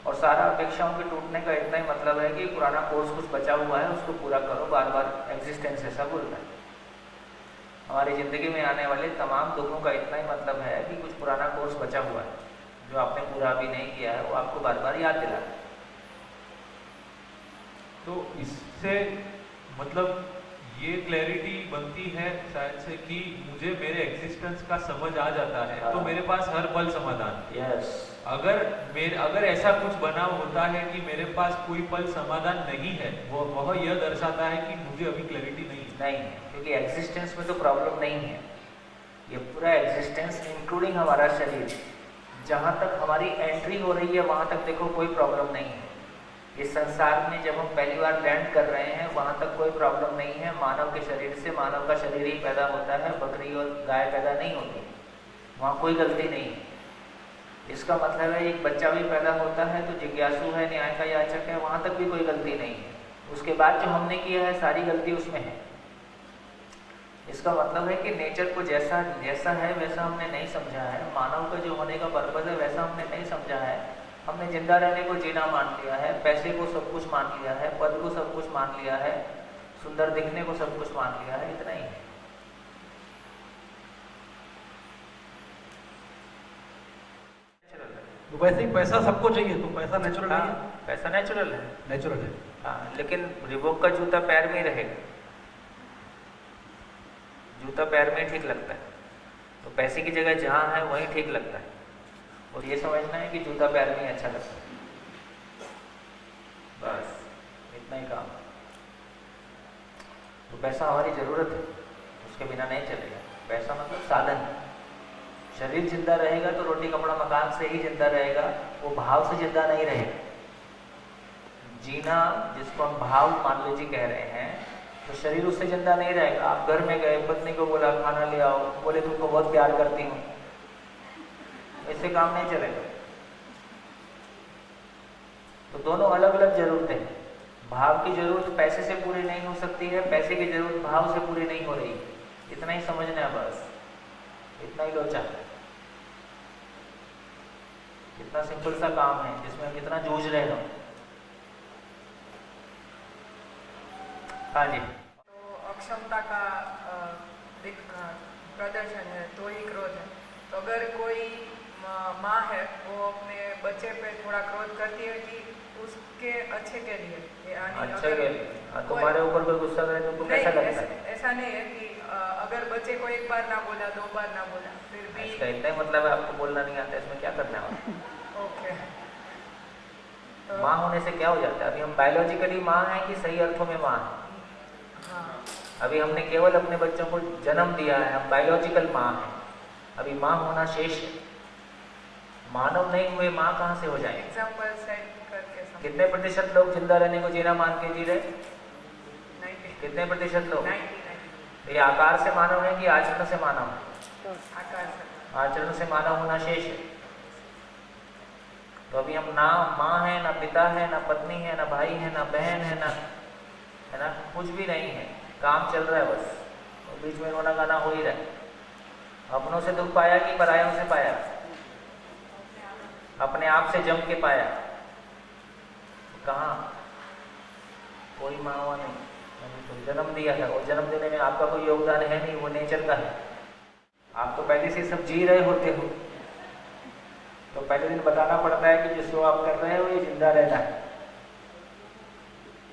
और सारा अपेक्षाओं के टूटने का इतना ही मतलब है कि पुराना कोर्स कुछ बचा हुआ है उसको पूरा करो। बार बार एग्जिस्टेंस ऐसा बोलता है। हमारी ज़िंदगी में आने वाले तमाम दुखों का इतना ही मतलब है कि कुछ पुराना कोर्स बचा हुआ है जो आपने पूरा भी नहीं किया है, वो आपको बार बार याद दिला। तो इससे मतलब ये क्लैरिटी बनती है शायद से कि मुझे मेरे एग्जिस्टेंस का समझ आ जाता है तो मेरे पास हर पल समाधान। यस। अगर ऐसा कुछ बना होता है कि मेरे पास कोई पल समाधान नहीं है, वह यह दर्शाता है कि मुझे अभी क्लैरिटी नहीं है, क्योंकि एग्जिस्टेंस में तो प्रॉब्लम नहीं है। ये पूरा एग्जिस्टेंस इंक्लूडिंग हमारा शरीर, जहाँ तक हमारी एंट्री हो रही है वहाँ तक देखो कोई प्रॉब्लम नहीं है। इस संसार में जब हम पहली बार लैंड कर रहे हैं वहाँ तक कोई प्रॉब्लम नहीं है। मानव के शरीर से मानव का शरीर ही पैदा होता है, बकरी और गाय पैदा नहीं होती। वहाँ कोई गलती नहीं है। इसका मतलब है एक बच्चा भी पैदा होता है तो जिज्ञासु है, न्याय का याचक है, वहाँ तक भी कोई गलती नहीं है। उसके बाद जो हमने किया है सारी गलती उसमें है। इसका मतलब है कि नेचर को जैसा है वैसा हमने नहीं समझा है। मानव का जो होने का पर्पज़ है वैसा हमने नहीं समझा है। हमने जिंदा रहने को जीना मान लिया है, पैसे को सब कुछ मान लिया है, पद को सब कुछ मान लिया है, सुंदर दिखने को सब कुछ मान लिया है। इतना ही है। तो वैसे ही पैसा सबको चाहिए तो पैसा नेचुरल है। पैसा नेचुरल है, नेचुरल है। हाँ, लेकिन रिबॉक का जूता पैर में ही रहेगा। जूता पैर में ठीक लगता है तो पैसे की जगह जहाँ है वहीं ठीक लगता है। और ये समझना है कि जूता पैर में ही अच्छा लगता है। बस इतना ही काम। तो पैसा हमारी ज़रूरत है, उसके बिना नहीं चलेगा। पैसा मतलब साधन। शरीर जिंदा रहेगा तो रोटी कपड़ा मकान से ही जिंदा रहेगा, वो भाव से जिंदा नहीं रहेगा। जीना जिसको हम भाव मान लीजिए कह रहे हैं, तो शरीर उससे जिंदा नहीं रहेगा। आप घर में गए, पत्नी को बोला खाना ले आओ, बोले तुमको बहुत प्यार करती हूँ, इससे काम नहीं चलेगा। तो दोनों अलग अलग जरूरतें हैं। भाव की जरूरत पैसे से पूरी नहीं हो सकती है, पैसे की जरूरत भाव से पूरी नहीं हो रही। इतना ही समझना है बस, इतना ही लोचा। इतना सिंपल सा काम है जिसमें हम कितना जूझ रहे हैं। हाँ जी। तो अक्षमता का एक प्रदर्शन है तो ही क्रोध है। तो अगर कोई माँ है वो अपने बच्चे पे थोड़ा क्रोध करती है कि उसके अच्छे के लिए, अच्छे के लिए। तुम्हारे ऊपर कोई गुस्सा करे तो तुमको कैसा लगता है? ऐसा नहीं है कि अगर बच्चे को एक बार ना बोला, 2 बार ना बोला, फिर भी इसका इतना ही मतलब है आपको बोलना नहीं आता, इसमें क्या करना है? ओके। तो माँ होने से क्या हो जाता है? अभी हम बायोलॉजिकली माँ हैं कि सही अर्थों में माँ हैं? हाँ। अभी हमने केवल अपने बच्चों को जन्म दिया है, हम बायोलॉजिकल माँ हैं। अभी माँ होना शेष है। मानव नहीं हुए माँ कहाँ से हो जाएंगे? एग्जाम्पल सेट करके कितने प्रतिशत लोग जिंदा रहने को जीना मान के जी रहे? 90। कितने प्रतिशत लोग? 90। ये आकार से मानव है कि आचरण से मानव है? आकार से। आचरण से मानव होना शेष है। तो अभी हम ना माँ है, ना पिता है, ना पत्नी है, ना भाई है, ना बहन है, है ना, कुछ भी नहीं है, काम चल रहा है बस, और बीच में रोना गाना हो ही रहा है। अपनों से दुख पाया कि परायों से पाया? अपने आप से जम के पाया। कहाँ? कोई मावा नहीं, तो जन्म दिया है और जन्म देने में आपका कोई योगदान है नहीं, वो नेचर का है। आप तो पहले से सब जी रहे होते हो, तो पहले दिन बताना पड़ता है कि जिसको आप कर रहे हो ये जिंदा रहना है,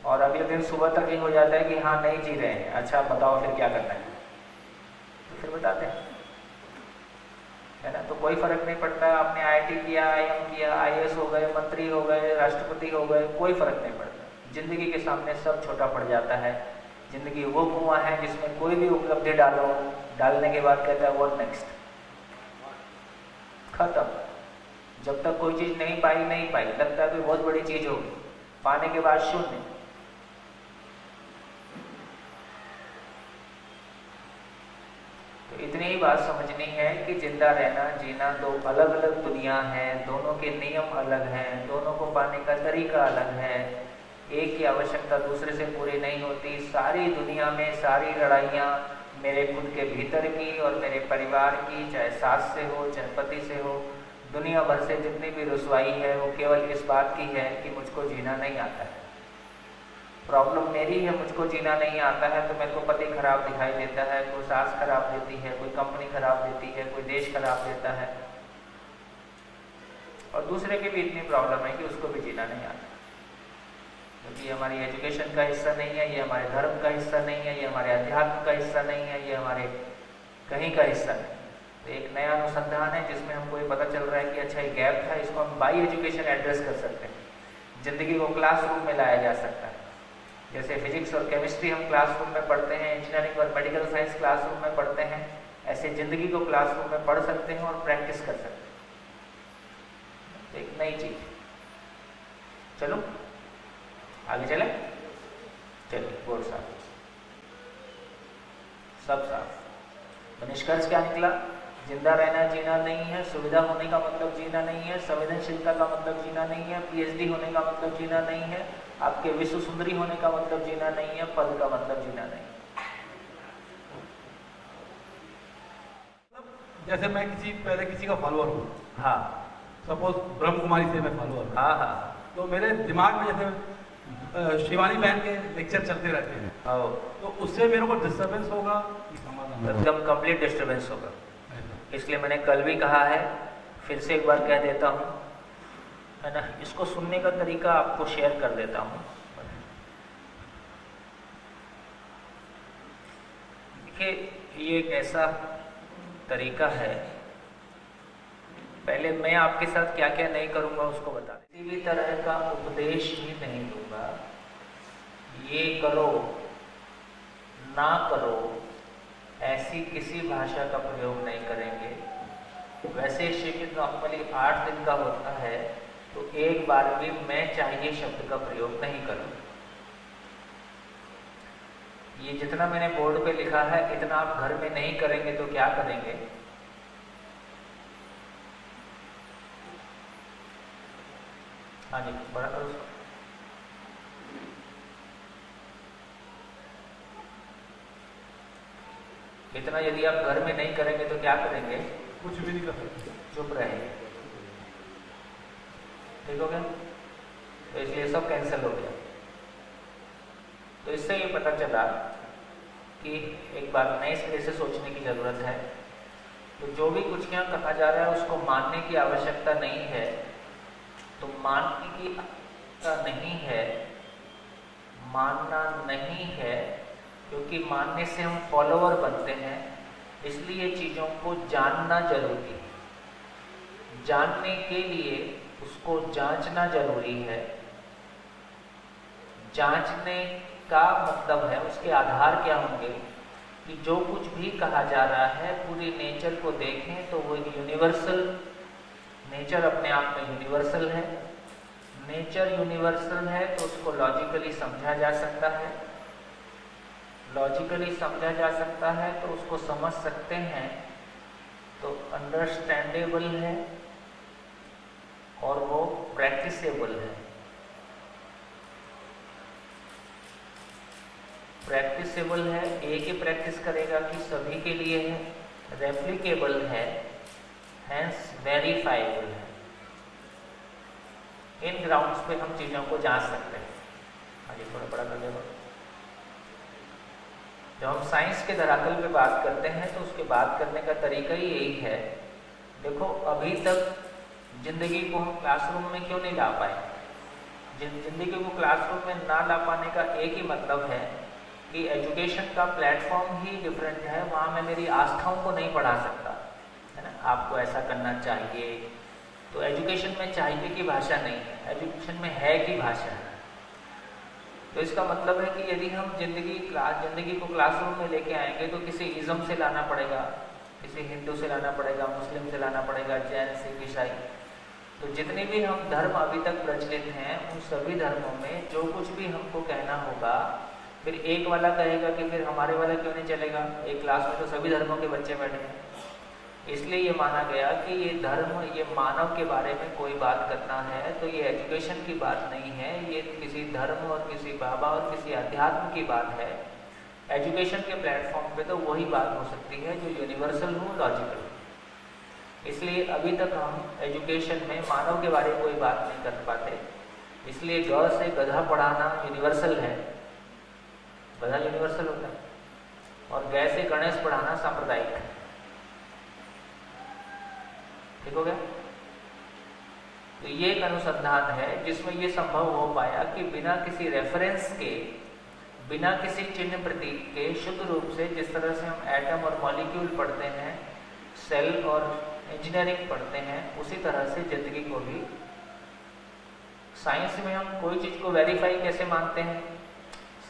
और अगले दिन सुबह तक ये हो जाता है कि हाँ नहीं जी रहे हैं, अच्छा बताओ फिर क्या करना है, तो फिर बताते हैं, है ना। तो कोई फर्क नहीं पड़ता आपने IIT किया, IIM किया, IAS हो गए, मंत्री हो गए, राष्ट्रपति हो गए, कोई फर्क नहीं पड़ता। जिंदगी के सामने सब छोटा पड़ जाता है। जिंदगी वो कुआं है जिसमें कोई भी उपलब्धि डालो, डालने के बाद कहता है व्हाट नेक्स्ट, खत्म। जब तक कोई चीज नहीं पाई लगता है कोई बहुत बड़ी चीज होगी, पाने के बाद शून्य। तो इतनी ही बात समझनी है कि जिंदा रहना, जीना दो अलग अलग दुनिया है, दोनों के नियम अलग हैं, दोनों को पाने का तरीका अलग है। एक की आवश्यकता दूसरे से पूरी नहीं होती। सारी दुनिया में सारी लड़ाइयाँ मेरे खुद के भीतर की और मेरे परिवार की, चाहे सास से हो चाहे पति से हो, दुनिया भर से जितनी भी रुसवाई है वो केवल इस बात की है कि मुझको जीना नहीं आता है। प्रॉब्लम मेरी है, मुझको जीना नहीं आता है, तो मेरे को पति खराब दिखाई देता है, कोई सास खराब देती है, कोई कंपनी खराब देती है, कोई देश खराब देता है, और दूसरे की भी इतनी प्रॉब्लम है कि उसको भी जीना नहीं आता, क्योंकि ये हमारी एजुकेशन का हिस्सा नहीं है, ये हमारे धर्म का हिस्सा नहीं है, ये हमारे अध्यात्म का हिस्सा नहीं है, ये हमारे कहीं का हिस्सा नहीं। तो एक नया अनुसंधान है जिसमें हमको ये पता चल रहा है कि अच्छा ये गैप था, इसको हम बाई एजुकेशन एड्रेस कर सकते हैं। जिंदगी को क्लासरूम में लाया जा सकता है। जैसे फिजिक्स और केमिस्ट्री हम क्लासरूम में पढ़ते हैं, इंजीनियरिंग और मेडिकल साइंस क्लासरूम में पढ़ते हैं, ऐसे जिंदगी को क्लासरूम में पढ़ सकते हैं और प्रैक्टिस कर सकते हैं। तो एक नई चीज। चलो आगे चले, चलिए बोर्ड साफ, सब साफ। तो निष्कर्ष क्या निकला? जिंदा रहना जीना नहीं है, सुविधा होने का मतलब जीना नहीं है, संवेदनशीलता का मतलब जीना नहीं है, PhD होने का मतलब जीना नहीं है, आपके विश्व सुंदरी होने का मतलब जीना नहीं है, पद का मतलब जीना नहीं। जैसे मैं पहले किसी का फॉलोअर हूँ, हाँ, सपोज ब्रह्म कुमारी से मैं फॉलोअर हूँ, हाँ हाँ, तो मेरे दिमाग में जैसे शिवानी बहन के लेक्चर चलते रहते हैं, तो उससे मेरे को डिस्टर्बेंस होगा कि समाधान? एकदम कंप्लीट डिस्टर्बेंस होगा। इसलिए मैंने कल भी कहा है, फिर से एक बार कह देता हूँ, है ना। इसको सुनने का तरीका आपको शेयर कर देता हूँ। देखिए ये एक ऐसा तरीका है, पहले मैं आपके साथ क्या क्या नहीं करूँगा उसको बता दें। किसी भी तरह का उपदेश ही नहीं दूंगा, ये करो ना करो ऐसी किसी भाषा का प्रयोग नहीं करेंगे। वैसे शिविर नॉर्मली 8 दिन का होता है, तो एक बार भी मैं चाहिए शब्द का प्रयोग नहीं करूँगा। ये जितना मैंने बोर्ड पे लिखा है इतना आप घर में नहीं करेंगे तो क्या करेंगे? हाँ जी, बड़ा करो उसको। इतना यदि आप घर में नहीं करेंगे तो क्या करेंगे? कुछ भी नहीं कर सकते, चुप रहेंगे। ठीक हो गया? तो इसलिए सब कैंसिल हो गया। तो इससे ये पता चला कि एक बार नए सिरे से सोचने की जरूरत है। तो जो भी कुछ यहाँ कहा जा रहा है उसको मानने की आवश्यकता नहीं है, तो मानने की आवश्यकता नहीं है, मानना नहीं है, क्योंकि मानने से हम फॉलोअर बनते हैं। इसलिए चीज़ों को जानना जरूरी है। जानने के लिए उसको जांचना जरूरी है। जांचने का मतलब है उसके आधार क्या होंगे कि जो कुछ भी कहा जा रहा है पूरी नेचर को देखें तो वो एक यूनिवर्सल नेचर अपने आप में यूनिवर्सल है। नेचर यूनिवर्सल है तो उसको लॉजिकली समझा जा सकता है। लॉजिकली समझा जा सकता है तो उसको समझ सकते हैं, तो अंडरस्टैंडेबल है और वो प्रैक्टिसेबल है। प्रैक्टिसेबल है, एक ही प्रैक्टिस करेगा कि सभी के लिए है, रेप्लिकेबल है, हैंस वेरीफाइबल है। इन ग्राउंड्स पे हम चीज़ों को जांच सकते हैं। आगे थोड़ा बड़ा कर देगा। जब हम साइंस के धरातल पे बात करते हैं तो उसके बात करने का तरीका ही यही है। देखो अभी तक जिंदगी को हम क्लासरूम में क्यों नहीं ला पाए? जिंदगी को क्लासरूम में ना ला पाने का एक ही मतलब है कि एजुकेशन का प्लेटफॉर्म ही डिफरेंट है। वहाँ मैं मेरी आस्थाओं को नहीं पढ़ा सकता, है ना। आपको ऐसा करना चाहिए, तो एजुकेशन में चाहिए की भाषा नहीं है, एजुकेशन में है की भाषा है। तो इसका मतलब है कि यदि हम जिंदगी को क्लासरूम में लेके आएंगे तो किसी इज़म से लाना पड़ेगा, किसी हिंदू से लाना पड़ेगा, मुस्लिम से लाना पड़ेगा, जैन, सिख, ईसाई। तो जितने भी हम धर्म अभी तक प्रचलित हैं उन सभी धर्मों में जो कुछ भी हमको कहना होगा, फिर एक वाला कहेगा कि फिर हमारे वाला क्यों नहीं चलेगा, एक क्लास में तो सभी धर्मों के बच्चे बैठे हैं। इसलिए ये माना गया कि ये धर्म, ये मानव के बारे में कोई बात करना है तो ये एजुकेशन की बात नहीं है, ये किसी धर्म और किसी बाबा और किसी अध्यात्म की बात है। एजुकेशन के प्लेटफॉर्म पे तो वही बात हो सकती है जो यूनिवर्सल हो, लॉजिकल। इसलिए अभी तक हम एजुकेशन में मानव के बारे में कोई बात नहीं कर पाते। इसलिए ग से गधा पढ़ाना यूनिवर्सल है, गधा यूनिवर्सल होता है, और गै से गणेश पढ़ाना सांप्रदायिक है। ठीक हो गया? तो ये एक अनुसंधान है जिसमें ये संभव हो पाया कि बिना किसी रेफरेंस के, बिना किसी चिन्ह प्रतीक के, शुद्ध रूप से जिस तरह से हम एटम और मॉलिक्यूल पढ़ते हैं, सेल और इंजीनियरिंग पढ़ते हैं, उसी तरह से जिंदगी को भी। साइंस में हम कोई चीज़ को वेरीफाई कैसे मानते हैं?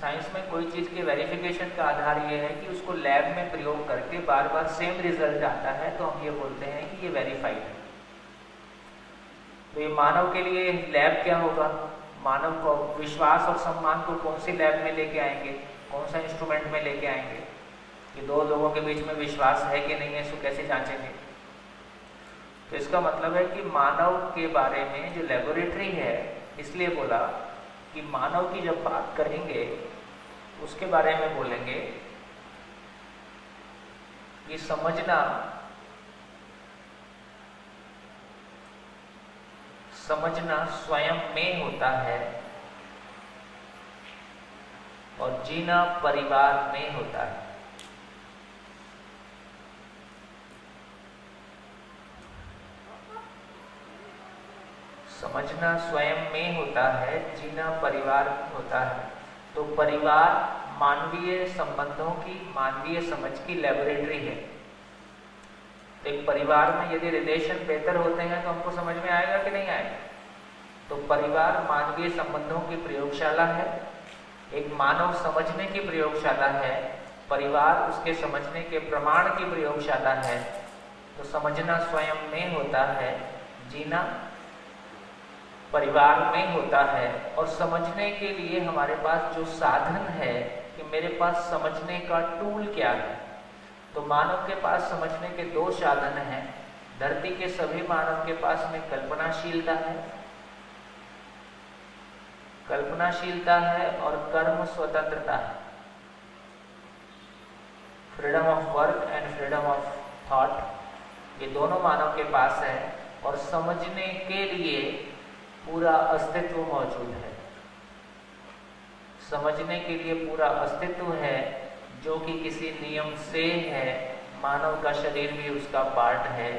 साइंस में कोई चीज़ के वेरिफिकेशन का आधार ये है कि उसको लैब में प्रयोग करके बार बार सेम रिजल्ट आता है तो हम ये बोलते हैं कि ये वेरीफाइड है। तो ये मानव के लिए लैब क्या होगा? मानव को विश्वास और सम्मान को कौन सी लैब में लेके आएंगे, कौन सा इंस्ट्रूमेंट में लेके आएंगे कि दो लोगों के बीच में विश्वास है कि नहीं है, इसको कैसे जांचेंगे? तो इसका मतलब है कि मानव के बारे में जो लेबोरेटरी है, इसलिए बोला कि मानव की जब बात करेंगे उसके बारे में बोलेंगे कि समझना स्वयं में होता है और जीना परिवार में होता है। समझना स्वयं में होता है, जीना परिवार में होता है। तो परिवार मानवीय संबंधों की, मानवीय समझ की लेबोरेटरी है। एक परिवार में यदि रिलेशन बेहतर होते हैं तो हमको समझ में आएगा कि नहीं आएगा? तो परिवार मानवीय संबंधों की प्रयोगशाला है, एक मानव समझने की प्रयोगशाला है, परिवार उसके समझने के प्रमाण की प्रयोगशाला है। तो समझना स्वयं में होता है, जीना परिवार में होता है। और समझने के लिए हमारे पास जो साधन है कि मेरे पास समझने का टूल क्या है, तो मानव के पास समझने के दो साधन हैं। धरती के सभी मानव के पास में कल्पनाशीलता है, कल्पनाशीलता है और कर्म स्वतंत्रता है। Freedom of work and freedom of thought, ये दोनों मानव के पास है। और समझने के लिए पूरा अस्तित्व मौजूद है, समझने के लिए पूरा अस्तित्व है जो कि किसी नियम से है। मानव का शरीर भी उसका पार्ट है।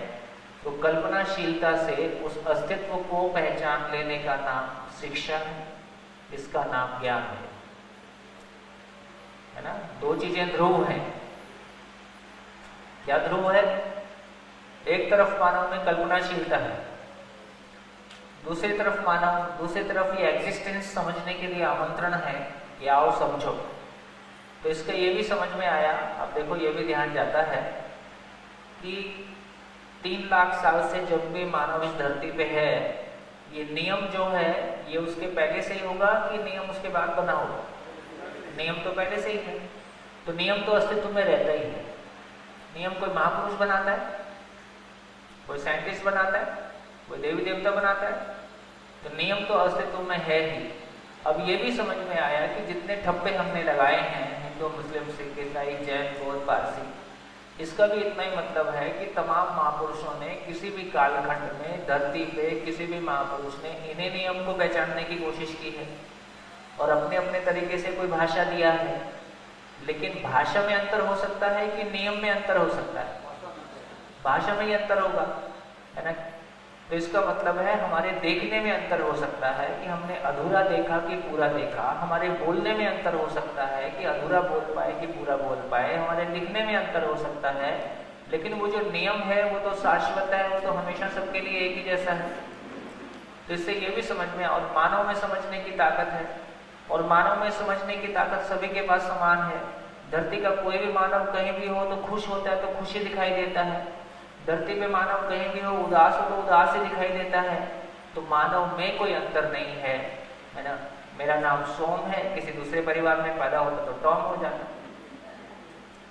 तो कल्पनाशीलता से उस अस्तित्व को पहचान लेने का नाम शिक्षा है, इसका नाम ज्ञान है ना। दो चीजें ध्रुव हैं। क्या ध्रुव है? एक तरफ मानव में कल्पनाशीलता है, दूसरी तरफ ये एग्जिस्टेंस समझने के लिए आमंत्रण है कि आओ समझो। तो इसका ये भी समझ में आया, अब देखो ये भी ध्यान जाता है कि 3 लाख साल से जब भी मानव इस धरती पे है, ये नियम जो है ये उसके पहले से ही होगा कि नियम उसके बाद बना होगा? नियम तो पहले से ही है। तो नियम तो अस्तित्व में रहता ही है। नियम कोई महापुरुष बनाता है, कोई साइंटिस्ट बनाता है, कोई देवी देवता बनाता है? तो नियम तो अस्तित्व में है ही। अब ये भी समझ में आया कि जितने ठप्पे हमने लगाए हैं हिंदू, मुस्लिम, सिख, ईसाई, जैन, बौद्ध, पारसी, इसका भी इतना ही मतलब है कि तमाम महापुरुषों ने किसी भी कालखंड में धरती पे किसी भी महापुरुष ने इन्हीं नियम को पहचानने की कोशिश की है और अपने अपने तरीके से कोई भाषा दिया है। लेकिन भाषा में अंतर हो सकता है कि नियम में अंतर हो सकता है? भाषा में ही अंतर होगा, है ना। तो इसका मतलब है हमारे देखने में अंतर हो सकता है कि हमने अधूरा देखा कि पूरा देखा, हमारे बोलने में अंतर हो सकता है कि अधूरा बोल पाए कि पूरा बोल पाए, हमारे लिखने में अंतर हो सकता है, लेकिन वो जो नियम है वो तो शाश्वत है, वो तो हमेशा सबके लिए एक ही जैसा है। तो इससे ये भी समझ में, और मानव में समझने की ताकत है, और मानव में समझने की ताकत सभी के पास समान है। धरती का कोई भी मानव कहीं भी हो तो खुश होता है तो खुशी दिखाई देता है, धरती पे मानव कहीं भी हो उदास हो तो उदास ही दिखाई देता है। तो मानव में कोई अंतर नहीं है, है ना। मेरा नाम सोम है, किसी दूसरे परिवार में पैदा होता तो टॉम हो जाता,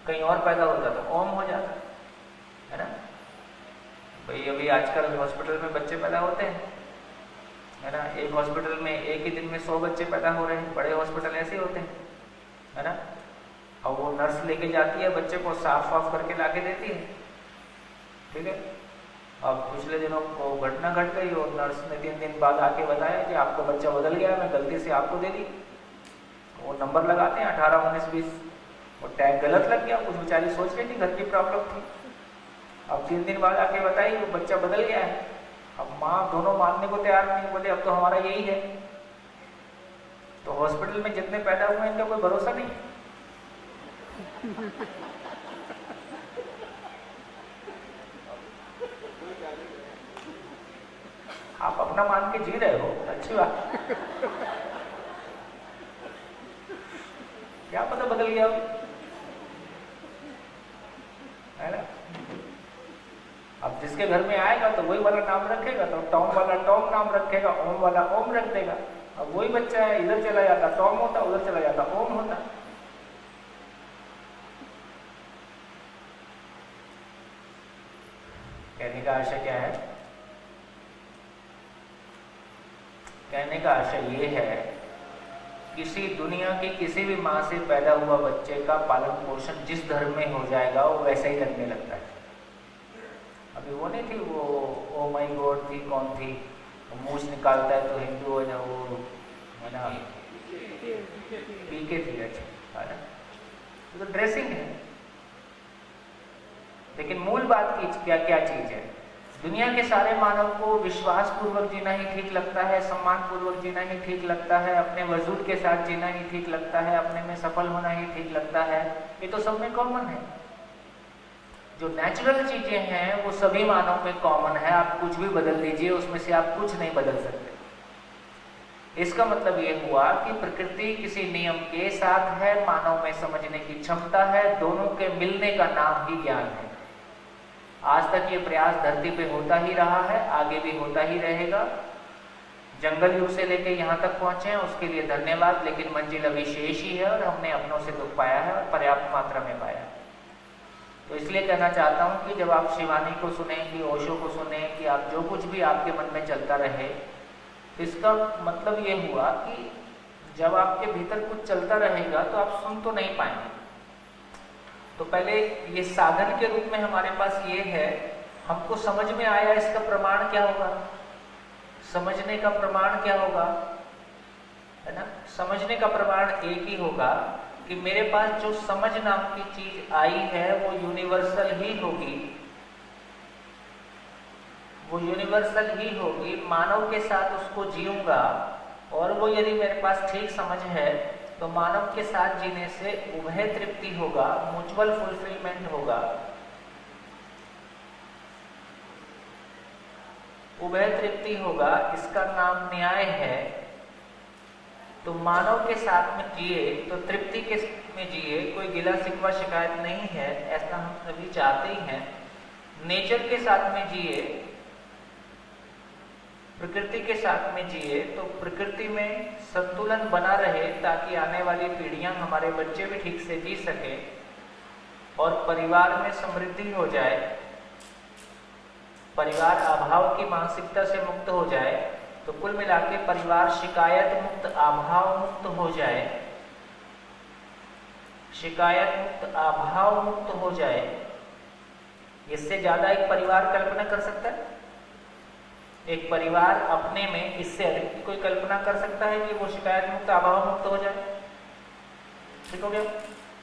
कहीं और पैदा होता तो ओम हो जाता, है ना। भाई अभी आजकल हॉस्पिटल में बच्चे पैदा होते हैं, है ना। एक हॉस्पिटल में एक ही दिन में 100 बच्चे पैदा हो रहे हैं, बड़े हॉस्पिटल ऐसे होते हैं, है ना। और वो नर्स लेके जाती है बच्चे को, साफ साफ करके लाके देती है, ठीक है। अब पिछले दिनों को घटना घट गई और नर्स ने 3 दिन बाद आके बताया कि आपका बच्चा बदल गया, मैं गलती से आपको दे दी। वो नंबर लगाते हैं 18, 19, 20, और टैग गलत लग गया। कुछ बेचारी सोच रही थी घर की प्रॉब्लम थी, अब 3 दिन बाद आके बताई वो बच्चा बदल गया है। अब माँ दोनों मानने को तैयार नहीं, बोले अब तो हमारा यही है। तो हॉस्पिटल में जितने पैदा हुए इनका कोई भरोसा नहीं। आप अपना मान के जी रहे हो, अच्छी बात। क्या पता बदल गया हो, है ना। अब जिसके घर में आएगा तो वही वाला नाम रखेगा, तो टॉम वाला टॉम नाम रखेगा, ओम वाला ओम रख देगा। अब वही बच्चा है, इधर चला जाता टॉम होता, उधर चला जाता ओम होता। कहने का आशय क्या है? कहने का आशय ये है, किसी दुनिया की किसी भी माँ से पैदा हुआ बच्चे का पालन पोषण जिस धर्म में हो जाएगा वो वैसा ही लगने लगता है। अभी वो नहीं थी, वो ओ माई गॉड थी, कौन थी, मूछ निकालता है तो हिंदू हो जाओ, है ना, पीके थी, अच्छा, है ना। तो ड्रेसिंग है, लेकिन मूल बात की क्या क्या चीज है? दुनिया के सारे मानव को विश्वास पूर्वक जीना ही ठीक लगता है, सम्मान पूर्वक जीना ही ठीक लगता है, अपने वजूद के साथ जीना ही ठीक लगता है, अपने में सफल होना ही ठीक लगता है। ये तो सब में कॉमन है। जो नेचुरल चीजें हैं वो सभी मानव में कॉमन है। आप कुछ भी बदल दीजिए, उसमें से आप कुछ नहीं बदल सकते। इसका मतलब ये हुआ कि प्रकृति किसी नियम के साथ है, मानव में समझने की क्षमता है, दोनों के मिलने का नाम ही ज्ञान है। आज तक ये प्रयास धरती पे होता ही रहा है, आगे भी होता ही रहेगा। जंगल युग से लेके यहाँ तक पहुंचे हैं उसके लिए धन्यवाद, लेकिन मंजिल अभी शेष ही है और हमने अपनों से दुख पाया है और पर्याप्त मात्रा में पाया है। तो इसलिए कहना चाहता हूँ कि जब आप शिवानी को सुने, कि ओशो को सुने, कि आप जो कुछ भी आपके मन में चलता रहे, इसका मतलब ये हुआ कि जब आपके भीतर कुछ चलता रहेगा तो आप सुन तो नहीं पाएंगे। तो पहले ये साधन के रूप में हमारे पास ये है, हमको समझ में आया, इसका प्रमाण क्या होगा? समझने का प्रमाण क्या होगा, है ना। समझने का प्रमाण एक ही होगा कि मेरे पास जो समझ नाम की चीज आई है वो यूनिवर्सल ही होगी, वो यूनिवर्सल ही होगी। मानव के साथ उसको जीऊंगा और वो यदि मेरे पास ठीक समझ है तो मानव के साथ जीने से उभय तृप्ति होगा, म्यूचुअल फुलफिलमेंट होगा। उभय तृप्ति होगा, इसका नाम न्याय है। तो मानव के साथ में जिए तो तृप्ति के में जिए, कोई गिला शिकवा शिकायत नहीं है, ऐसा हम सभी चाहते ही हैं। नेचर के साथ में जिए, प्रकृति के साथ में जिए तो प्रकृति में संतुलन बना रहे, ताकि आने वाली पीढ़ियां, हमारे बच्चे भी ठीक से जी सके और परिवार में समृद्धि हो जाए, परिवार अभाव की मानसिकता से मुक्त हो जाए। तो कुल मिला के परिवार शिकायत मुक्त, अभाव मुक्त हो जाए, शिकायत मुक्त, अभाव मुक्त हो जाए, इससे ज्यादा एक परिवार कल्पना कर सकता है? एक परिवार अपने में इससे अधिक कोई कल्पना कर सकता है कि वो शिकायत मुक्त, अभाव मुक्त हो जाए? ठीक हो गया।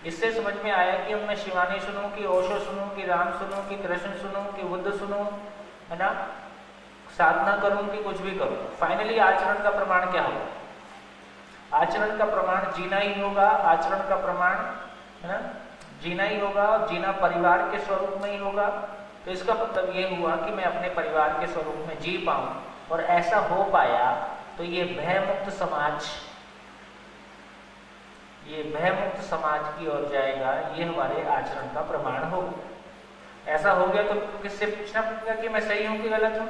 इससे समझ में आया कि अब मैं शिवानी सुनूं कि ओशो सुनूं कि राम सुनूं कि कृष्ण सुनूं कि बुद्ध सुनूं, है ना, साधना करूं कि कुछ भी करूं, फाइनली आचरण का प्रमाण क्या होगा? आचरण का प्रमाण जीना ही होगा। आचरण का प्रमाण, है ना, जीना ही होगा, और जीना परिवार के स्वरूप में ही होगा। तो इसका मतलब ये हुआ कि मैं अपने परिवार के स्वरूप में जी पाऊं, और ऐसा हो पाया तो ये भय मुक्त समाज, ये भय मुक्त समाज की ओर जाएगा। ये हमारे आचरण का प्रमाण होगा। ऐसा हो गया तो किससे पूछना पड़ेगा कि मैं सही हूं कि गलत हूं?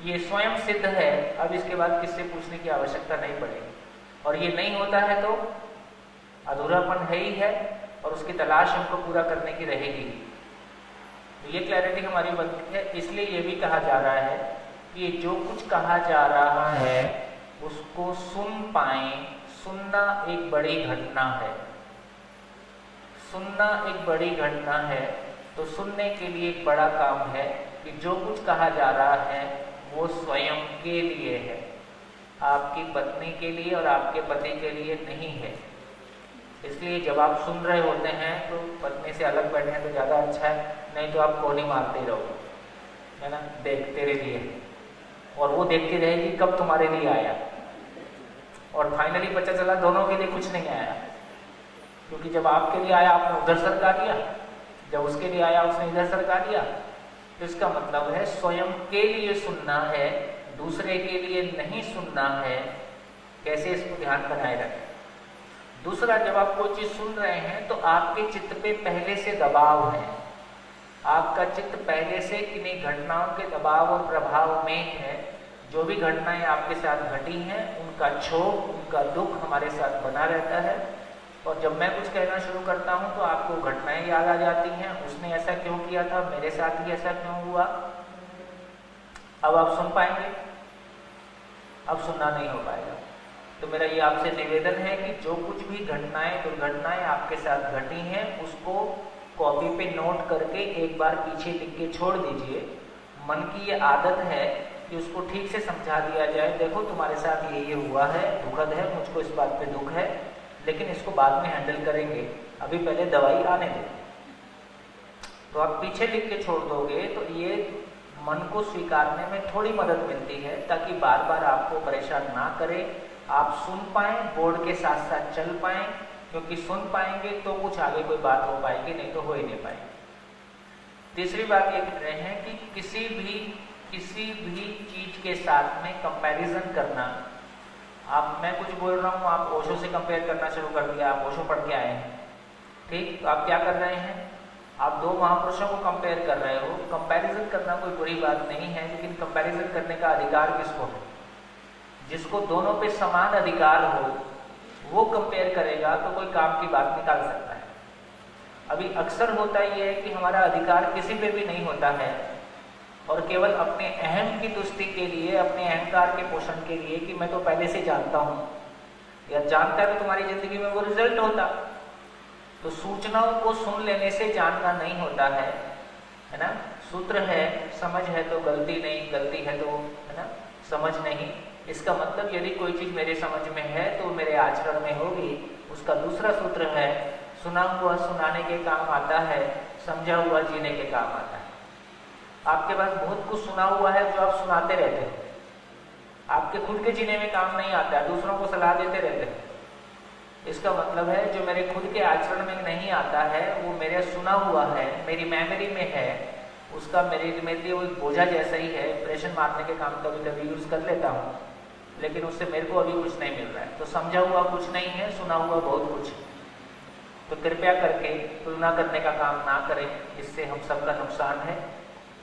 ये स्वयं सिद्ध है। अब इसके बाद किससे पूछने की आवश्यकता नहीं पड़ेगी। और ये नहीं होता है तो अधूरापन है ही है, और उसकी तलाश हमको पूरा करने की रहेगी। तो ये क्लैरिटी हमारी बनती है। इसलिए ये भी कहा जा रहा है कि जो कुछ कहा जा रहा है उसको सुन पाए। सुनना एक बड़ी घटना है, सुनना एक बड़ी घटना है। तो सुनने के लिए एक बड़ा काम है कि जो कुछ कहा जा रहा है वो स्वयं के लिए है, आपकी पत्नी के लिए और आपके पति के लिए नहीं है। इसलिए जब आप सुन रहे होते हैं तो पत्नी से अलग बैठे हैं तो ज़्यादा अच्छा है, नहीं तो आप कोनी मारते रहो, है ना, देख तेरे लिए, और वो देखती रहेगी कब तुम्हारे लिए आया, और फाइनली पता चला दोनों के लिए कुछ नहीं आया। क्योंकि जब आपके लिए आया आपने उधर सरका दिया, जब उसके लिए आया उसने इधर सरका दिया। तो इसका मतलब है स्वयं के लिए सुनना है, दूसरे के लिए नहीं सुनना है। कैसे इसको ध्यान बनाए रखें। दूसरा, जब आप कोई चीज सुन रहे हैं तो आपके चित्त पे पहले से दबाव है, आपका चित्त पहले से किन्हीं घटनाओं के दबाव और प्रभाव में है। जो भी घटनाएं आपके साथ घटी हैं उनका क्षोभ, उनका दुख हमारे साथ बना रहता है। और जब मैं कुछ कहना शुरू करता हूं तो आपको घटनाएं याद आ जाती हैं, उसने ऐसा क्यों किया था, मेरे साथ ही ऐसा क्यों हुआ। अब आप सुन पाएंगे? अब सुनना नहीं हो पाएगा। तो मेरा ये आपसे निवेदन है कि जो कुछ भी घटनाएं, दुर्घटनाएं आपके साथ घटी हैं उसको कॉपी पे नोट करके एक बार पीछे लिख के छोड़ दीजिए। मन की ये आदत है कि उसको ठीक से समझा दिया जाए, देखो तुम्हारे साथ ये हुआ है, दुखद है, मुझको इस बात पे दुख है, लेकिन इसको बाद में हैंडल करेंगे, अभी पहले दवाई आने दो। तो आप पीछे लिख के छोड़ दोगे तो ये मन को स्वीकारने में थोड़ी मदद मिलती है, ताकि बार बार आपको परेशान ना करे, आप सुन पाएं, बोर्ड के साथ साथ चल पाएं। क्योंकि सुन पाएंगे तो कुछ आगे कोई बात हो पाएगी, नहीं तो हो ही नहीं पाएगी। तीसरी बात ये कह रहे हैं कि किसी भी चीज के साथ में कंपैरिजन करना। आप, मैं कुछ बोल रहा हूँ, आप ओशो से कंपेयर करना शुरू कर दिया, आप ओशो पढ़ के आए हैं, ठीक, तो आप क्या कर रहे हैं, आप दो महापुरुषों को कंपेयर कर रहे हो। कंपैरिजन करना कोई बुरी बात नहीं है, लेकिन कंपैरिजन करने का अधिकार किसको है? जिसको दोनों पे समान अधिकार हो वो कंपेयर करेगा तो कोई काम की बात निकाल सकता है। अभी अक्सर होता ये है कि हमारा अधिकार किसी पे भी नहीं होता है, और केवल अपने अहम की तुष्टि के लिए, अपने अहंकार के पोषण के लिए कि मैं तो पहले से जानता हूँ, या जानता तो तुम्हारी जिंदगी में वो रिजल्ट होता। तो सूचनाओं को सुन लेने से जानना नहीं होता है ना। सूत्र है, समझ है तो गलती नहीं, गलती है तो, है ना, समझ नहीं। इसका मतलब यदि कोई चीज मेरे समझ में है तो मेरे आचरण में होगी। उसका दूसरा सूत्र है, सुना हुआ सुनाने के काम आता है, समझा हुआ जीने के काम आता है। आपके पास बहुत कुछ सुना हुआ है जो आप सुनाते रहते हैं, आपके खुद के जीने में काम नहीं आता है, दूसरों को सलाह देते रहते हैं। इसका मतलब है जो मेरे खुद के आचरण में नहीं आता है वो मेरे सुना हुआ है, मेरी मेमोरी में है, उसका मेरे लिए वो एक बोझा जैसा ही है। प्रेशर मारने के काम कभी कभी यूज कर लेता हूँ, लेकिन उससे मेरे को अभी कुछ नहीं मिल रहा है। तो समझा हुआ कुछ नहीं है, सुना हुआ बहुत कुछ है। तो कृपया करके तुलना करने का काम ना करें, इससे हम सबका नुकसान है,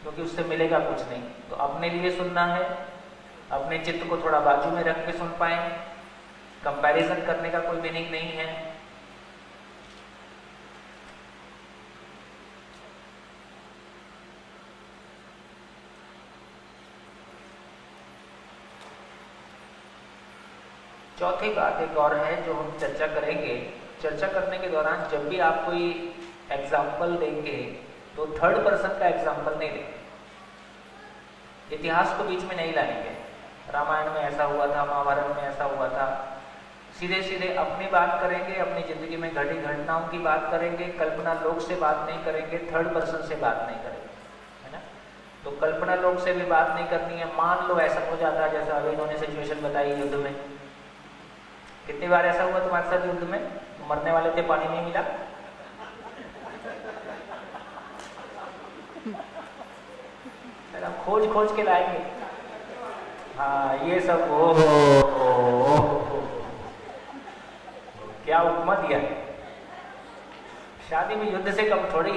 क्योंकि उससे मिलेगा कुछ नहीं। तो अपने लिए सुनना है, अपने चित्त को थोड़ा बाजू में रख के सुन पाए। कंपैरिजन करने का कोई मीनिंग नहीं है। चौथी बात एक और है जो हम चर्चा करेंगे चर्चा करने के दौरान जब भी आप कोई एग्जाम्पल देंगे तो थर्ड पर्सन का एग्जाम्पल नहीं देंगे, इतिहास को बीच में नहीं लाएंगे। रामायण में ऐसा हुआ था, महाभारत में ऐसा हुआ था। सीधे सीधे अपनी बात करेंगे, अपनी जिंदगी में घटी घटनाओं की बात करेंगे, कल्पना लोक से बात नहीं करेंगे, थर्ड पर्सन से बात नहीं करेंगे, है ना। तो कल्पना लोक से भी बात नहीं करनी है। मान लो ऐसा हो जाता है जैसा अभी इन्होंने सिचुएशन बताई युद्ध में, कितनी बार ऐसा हुआ तुम्हारे साथ युद्ध में, मरने वाले थे, पानी नहीं मिला, खोज खोज के लाएंगे। हाँ ये सब क्या उपमा दिया। शादी में युद्ध से कम थोड़ी,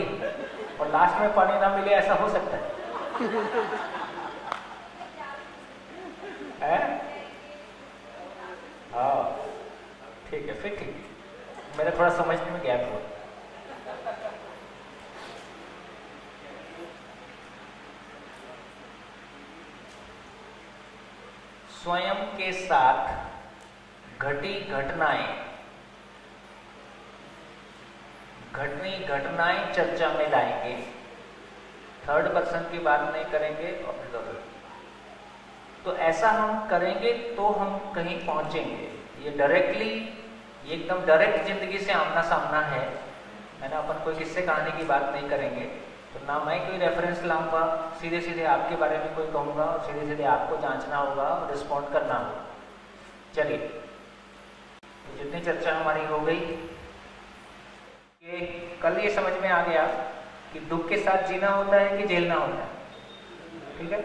और लास्ट में पानी ना मिले ऐसा हो सकता है? हाँ ठीक है, फिर ठीक, मेरा थोड़ा समझने में गैप हुआ। स्वयं के साथ घटी घटनाएं चर्चा में लाएंगे, थर्ड पर्सन की बात नहीं करेंगे। और तो ऐसा हम करेंगे तो हम कहीं पहुंचेंगे। ये डायरेक्टली, ये एकदम डायरेक्ट जिंदगी से आमना सामना है ना। अपन कोई किस्से कहानी की बात नहीं करेंगे, तो ना मैं कोई रेफरेंस लाऊंगा, सीधे सीधे आपके बारे में कोई कहूँगा और सीधे सीधे आपको जांचना होगा और रिस्पॉन्ड करना होगा। चलिए, तो जितनी चर्चा हमारी हो गई, ये कल ये समझ में आ गया कि दुख के साथ जीना होता है कि झेलना होता है। ठीक है,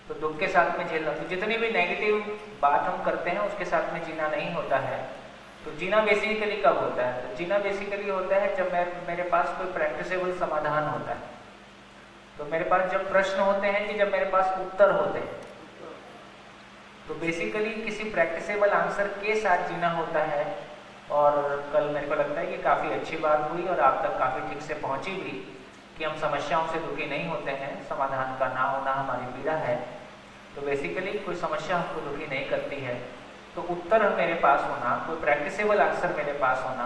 तो दुख के साथ में झेलना, तो जितनी भी नेगेटिव बात हम करते हैं उसके साथ में जीना नहीं होता है। तो जीना बेसिकली कब होता है? तो जीना बेसिकली होता है जब मेरे पास कोई प्रैक्टिसेबल समाधान होता है। तो मेरे पास जब प्रश्न होते हैं कि जब मेरे पास उत्तर होते हैं, तो बेसिकली किसी प्रैक्टिसेबल आंसर के साथ जीना होता है। और कल मेरे को लगता है कि काफ़ी अच्छी बात हुई और आप तक काफ़ी ठीक से पहुंची भी कि हम समस्याओं से दुखी नहीं होते हैं, समाधान का ना होना हमारी पीड़ा है। तो बेसिकली कोई समस्या हमको दुखी नहीं करती है। तो उत्तर मेरे पास होना, कोई प्रैक्टिसेबल आंसर मेरे पास होना।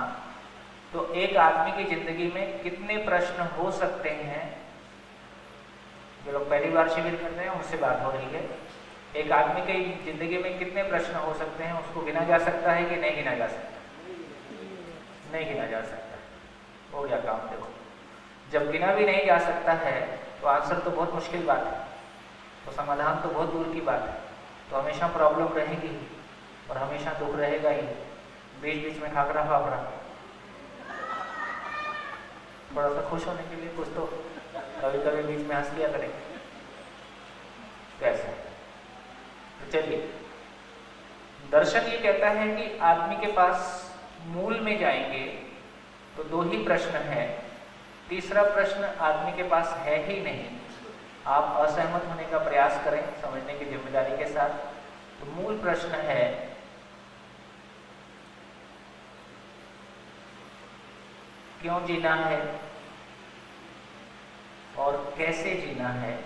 तो एक आदमी की जिंदगी में कितने प्रश्न हो सकते हैं? जो लोग पहली बार शिविर कर रहे हैं उनसे बात हो रही है। एक आदमी की जिंदगी में कितने प्रश्न हो सकते हैं, उसको गिना जा सकता है कि नहीं गिना जा सकता? नहीं गिना जा सकता। हो गया काम। देखो, जब गिना भी नहीं जा सकता है तो आंसर तो बहुत मुश्किल बात है, तो समाधान तो बहुत दूर की बात है। तो हमेशा प्रॉब्लम रहेगी और हमेशा दुख रहेगा ही, बीच बीच में खाकरा फाफड़ा। थोड़ा सा खुश होने के लिए कुछ तो कभी कभी बीच में हंस लिया करेंगे, कैसे? तो चलिए, दर्शन ये कहता है कि आदमी के पास मूल में जाएंगे तो दो ही प्रश्न है, तीसरा प्रश्न आदमी के पास है ही नहीं। आप असहमत होने का प्रयास करें समझने की जिम्मेदारी के साथ। तो मूल प्रश्न है, क्यों जीना है और कैसे जीना है।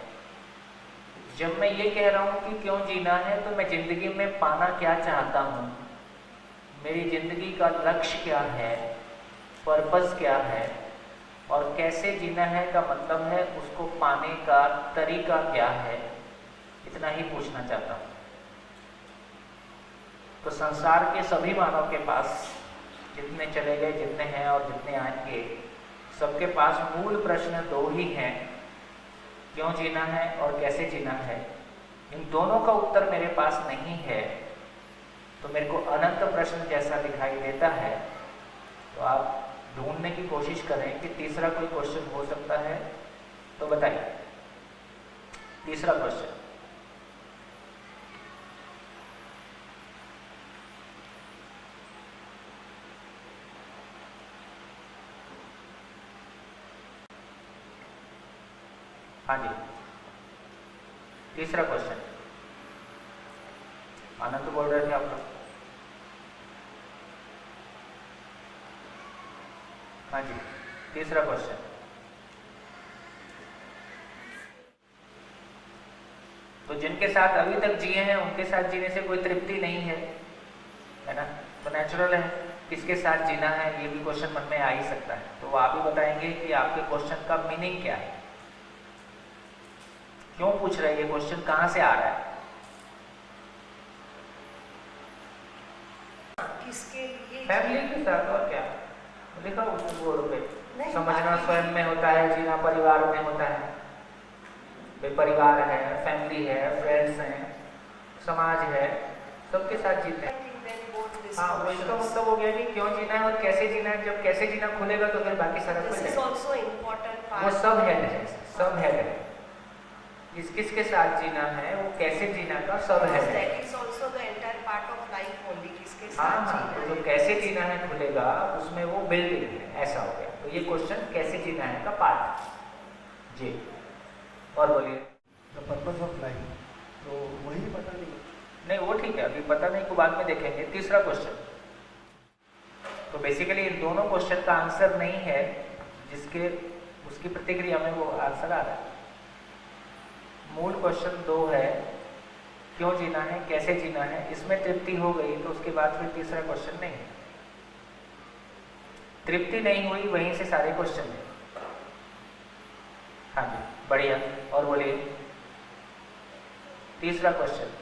जब मैं ये कह रहा हूं कि क्यों जीना है, तो मैं जिंदगी में पाना क्या चाहता हूं, मेरी जिंदगी का लक्ष्य क्या है, पर्पस क्या है, और कैसे जीना है का मतलब है उसको पाने का तरीका क्या है। इतना ही पूछना चाहता हूं। तो संसार के सभी मानव के पास, जितने चले गए, जितने हैं और जितने आएंगे, सबके पास मूल प्रश्न दो ही हैं, क्यों जीना है और कैसे जीना है। इन दोनों का उत्तर मेरे पास नहीं है तो मेरे को अनंत प्रश्न जैसा दिखाई देता है। तो आप ढूंढने की कोशिश करें कि तीसरा कोई क्वेश्चन हो सकता है तो बताइए। तीसरा क्वेश्चन, हाँ जी, तीसरा क्वेश्चन। आनंद बोल रहे थे आप लोग? हाँ जी, तीसरा क्वेश्चन। तो जिनके साथ अभी तक जिए हैं उनके साथ जीने से कोई तृप्ति नहीं है, है ना? तो नेचुरल है किसके साथ जीना है, ये भी क्वेश्चन मन में आ ही सकता है। तो आप ही बताएंगे कि आपके क्वेश्चन का मीनिंग क्या है, क्यों पूछ रहे हैं, ये क्वेश्चन कहाँ से आ रहा है। किसके लिए? फैमिली के साथ, और क्या लिखा उस बोर्ड पे। समझना स्वयं में होता है, जीना परिवार में होता है। भाई परिवार है, फैमिली है, फ्रेंड्स हैं, समाज है, सबके साथ जीते हैं। हाँ, वो इसका मतलब हो गया कि क्यों जीना है और कैसे जीना है। जब कैसे जीना खुलेगा तो फिर बाकी सारा कुछ है, वो सब है, सब है। किस किस के साथ जीना है, वो कैसे जीना का सब है। हाँ, तो जो कैसे जीना है खुलेगा उसमें वो बिल्डिंग है, ऐसा हो गया। तो ये क्वेश्चन कैसे जीना है का पार्ट जी। और बोलिए। द पर्पस ऑफ लाइफ, तो वही पता नहीं, वो ठीक है, अभी पता नहीं को बाद में देखेंगे। तीसरा क्वेश्चन, तो बेसिकली इन दोनों क्वेश्चन का आंसर नहीं है, जिसके उसकी प्रतिक्रिया में वो आंसर आ रहा है। मूल क्वेश्चन 2 है, क्यों जीना है, कैसे जीना है। इसमें तृप्ति हो गई तो उसके बाद फिर तीसरा क्वेश्चन नहीं है। तृप्ति नहीं हुई, वहीं से सारे क्वेश्चन है। हाँ जी, बढ़िया। और बोलिए तीसरा क्वेश्चन।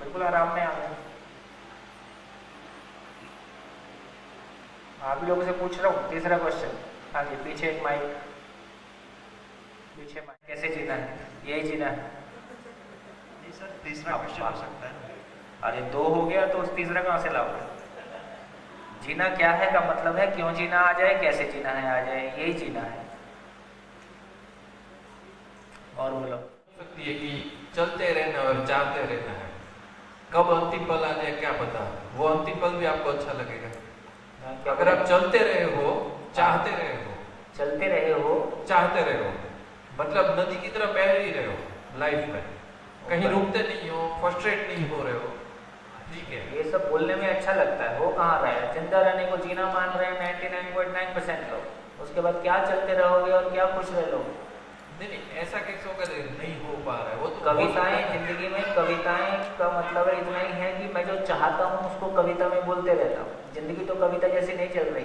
बिल्कुल आराम में आ गए। आप ही लोगों से पूछ रहा हूँ। तीसरा क्वेश्चन, हाँ जी, पीछे एक माइक, पीछे माइक। कैसे जीना है, यही जीना है। नहीं सर, तीसरा क्वेश्चन हो सकता है। अरे 2 हो गया तो उस तीसरा कहाँ से लाओगे। जीना क्या है का मतलब है क्यों जीना आ जाए, कैसे जीना है आ जाए, यही जीना है। और बोलो। सकती है कि चलते रहना और चाहते रहना है, कब अंतिम पल आ जाए क्या पता। वो अंतिम पल भी आपको अच्छा लगेगा अगर आप चलते रहे हो, चाहते रहे हो। चलते रहे हो, चाहते रहे हो मतलब नदी की तरह बह ही रहे हो लाइफ में, कहीं रुकते नहीं हो, फ्रस्ट्रेट नहीं हो रहे हो। ठीक है, ये सब बोलने में अच्छा लगता है। हो कहाँ रहा है, जिंदा रहने को जीना मान रहे हैं 99.9% लोग। उसके बाद क्या चलते रहोगे और क्या खुश रह लोगे। नहीं, ऐसा कैसे होगा, नहीं हो पा रहा है। वो तो कविताएं, जिंदगी में कविताएं का मतलब है इतना ही है कि मैं जो चाहता हूँ उसको कविता में बोलते रहता हूँ। जिंदगी तो कविता जैसी नहीं चल रही।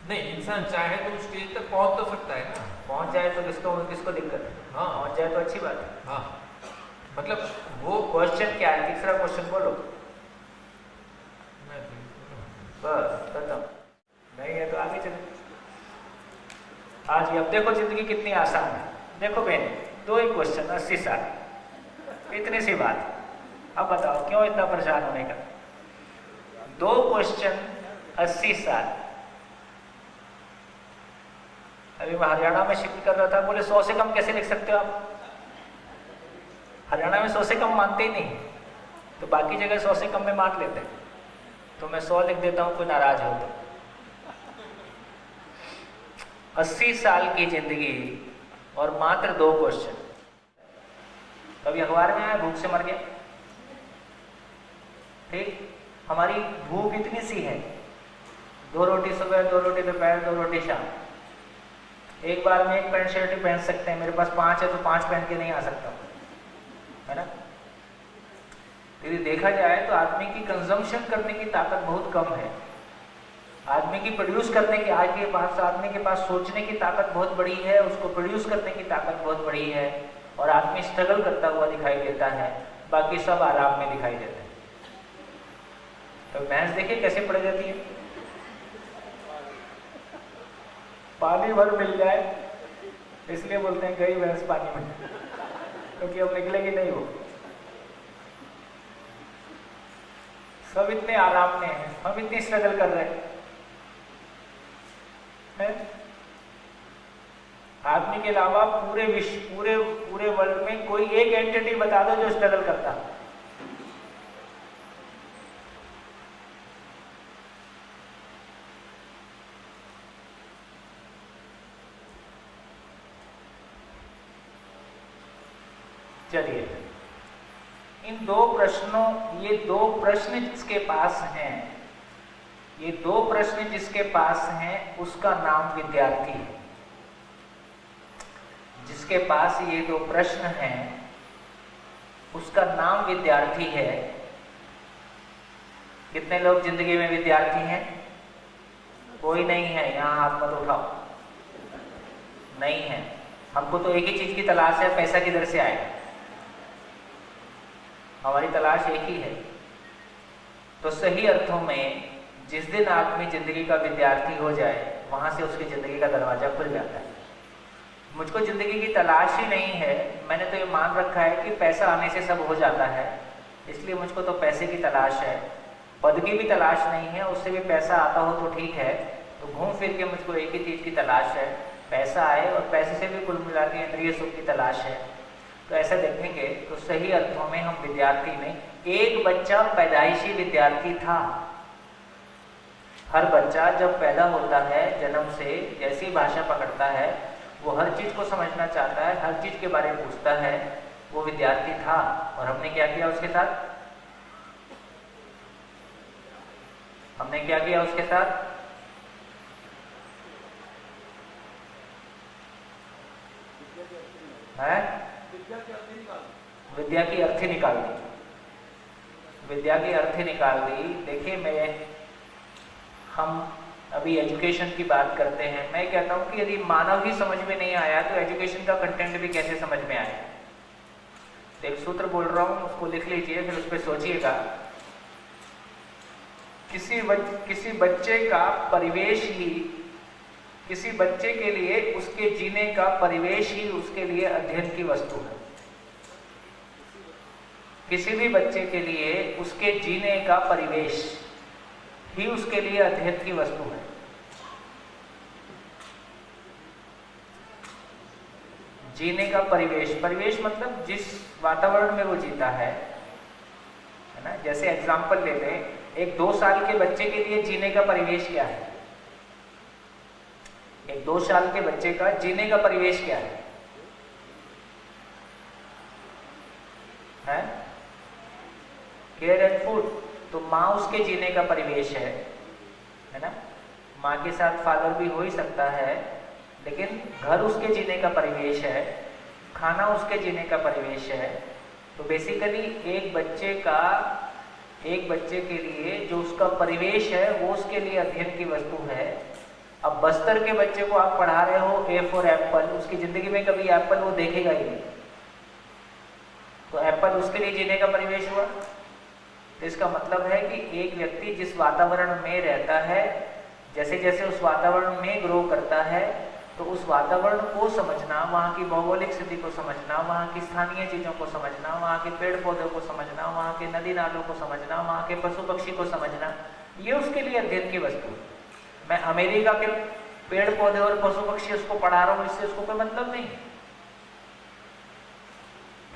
नहीं, इंसान चाहे तो उस स्टेज तक पहुंच तो सकता है ना। पहुंच जाए तो किसको दिक्कत है। हाँ, पहुंच जाए तो अच्छी बात है। हाँ, मतलब वो क्वेश्चन क्या है, तीसरा क्वेश्चन बोलो। बस खत्म। नहीं है तो आगे चलो। आज अब देखो जिंदगी कितनी आसान है। देखो बहन, 2 ही क्वेश्चन, 80 साल, इतनी सी बात। अब बताओ क्यों इतना परेशान होने का। 2 क्वेश्चन 80 साल। अभी मैं हरियाणा में शिफ्ट कर रहा था, बोले 100 से कम कैसे लिख सकते हो आप। हरियाणा में 100 से कम मानते ही नहीं, तो बाकी जगह 100 से कम में मान लेते हैं। तो मैं 100 लिख देता हूँ, कोई नाराज हो तो। 80 साल की जिंदगी और मात्र 2 क्वेश्चन। कभी अखबार में आया भूख से मर गया। ठीक, हमारी भूख इतनी सी है, 2 रोटी सुबह, 2 रोटी दोपहर, 2 रोटी शाम। एक बार में 1 पैंट शर्ट ही पहन सकते हैं। मेरे पास 5 है तो 5 पहन के नहीं आ सकता, है ना। यदि देखा जाए तो आदमी की कंजम्पशन करने की ताकत बहुत कम है। आदमी की प्रोड्यूस करने की, आज के पास आदमी के पास सोचने की ताकत बहुत बड़ी है, उसको प्रोड्यूस करने की ताकत बहुत बड़ी है। और आदमी स्ट्रगल करता हुआ दिखाई देता है, बाकी सब आराम में दिखाई देते हैं। तो भैंस देखिए कैसे पड़ जाती है। पानी भर मिल जाए इसलिए बोलते हैं गई भैंस पानी में, क्योंकि अब निकलेगी नहीं वो। सब इतने आराम में हैं, हम इतनी स्ट्रगल कर रहे हैं। आदमी के अलावा पूरे विश्व, पूरे वर्ल्ड में कोई एक एंटिटी बता दो जो स्ट्रगल करता। चलिए, इन 2 प्रश्नों, ये 2 प्रश्न जिसके पास हैं, ये 2 प्रश्न जिसके पास हैं उसका नाम विद्यार्थी है। जिसके पास ये 2 प्रश्न हैं उसका नाम विद्यार्थी है। कितने लोग जिंदगी में विद्यार्थी हैं? कोई नहीं है, यहाँ हाथ मत उठाओ। नहीं है। हमको तो एक ही चीज की तलाश है, पैसा किधर से आएगा। हमारी तलाश एक ही है। तो सही अर्थों में जिस दिन आदमी जिंदगी का विद्यार्थी हो जाए, वहां से उसकी जिंदगी का दरवाजा खुल जाता है। मुझको जिंदगी की तलाश ही नहीं है। मैंने तो ये मान रखा है कि पैसा आने से सब हो जाता है, इसलिए मुझको तो पैसे की तलाश है। पद की भी तलाश नहीं है, उससे भी पैसा आता हो तो ठीक है। तो घूम फिर के मुझको एक ही चीज की तलाश है, पैसा आए, और पैसे से भी कुल मिला के इंद्रिय सुख की तलाश है। तो ऐसा देखेंगे तो सही अर्थों में हम विद्यार्थी नहीं। एक बच्चा पैदाइशी विद्यार्थी था। हर बच्चा जब पैदा होता है, जन्म से जैसी भाषा पकड़ता है, वो हर चीज को समझना चाहता है, हर चीज के बारे में पूछता है, वो विद्यार्थी था। और हमने क्या किया उसके साथ? हमने क्या किया उसके साथ? है? विद्या की अर्थी निकाल दी। विद्या की अर्थी निकाल दी। देखिए, हम अभी एजुकेशन की बात करते हैं। मैं कहता हूं कि यदि मानव ही समझ में नहीं आया तो एजुकेशन का कंटेंट भी कैसे समझ में आए। एक सूत्र बोल रहा हूं, उसको लिख लीजिए, फिर उस पर सोचिएगा। किसी बच्चे का परिवेश ही, किसी बच्चे के लिए उसके जीने का परिवेश ही उसके लिए अध्ययन की वस्तु है। किसी भी बच्चे के लिए उसके जीने का परिवेश ही उसके लिए अध्ययन की वस्तु है। जीने का परिवेश, परिवेश मतलब जिस वातावरण में वो जीता है ना। जैसे एग्जाम्पल लेते हैं, एक 2 साल के बच्चे के लिए जीने का परिवेश क्या है? एक 2 साल के बच्चे का जीने का परिवेश क्या है? Care and food. तो माँ उसके जीने का परिवेश है ना। माँ के साथ फादर भी हो ही सकता है, लेकिन घर उसके जीने का परिवेश है, खाना उसके जीने का परिवेश है। तो बेसिकली एक बच्चे के लिए जो उसका परिवेश है वो उसके लिए अध्ययन की वस्तु है। अब बस्तर के बच्चे को आप पढ़ा रहे हो ए फॉर एप्पल, उसकी जिंदगी में कभी एप्पल वो देखेगा ही नहीं, तो एप्पल उसके लिए जीने का परिवेश हुआ। तो इसका मतलब है कि एक व्यक्ति जिस वातावरण में रहता है, जैसे जैसे उस वातावरण में ग्रो करता है, तो उस वातावरण को समझना, वहाँ की भौगोलिक स्थिति को समझना, वहाँ की स्थानीय चीज़ों को समझना, वहाँ के पेड़ पौधों को समझना, वहाँ के नदी नालों को समझना, वहाँ के पशु पक्षी को समझना, ये उसके लिए अध्ययन की वस्तु है। मैं अमेरिका के पेड़ पौधे और पशु पक्षी उसको पढ़ा रहा हूँ, इससे उसको कोई मतलब नहीं।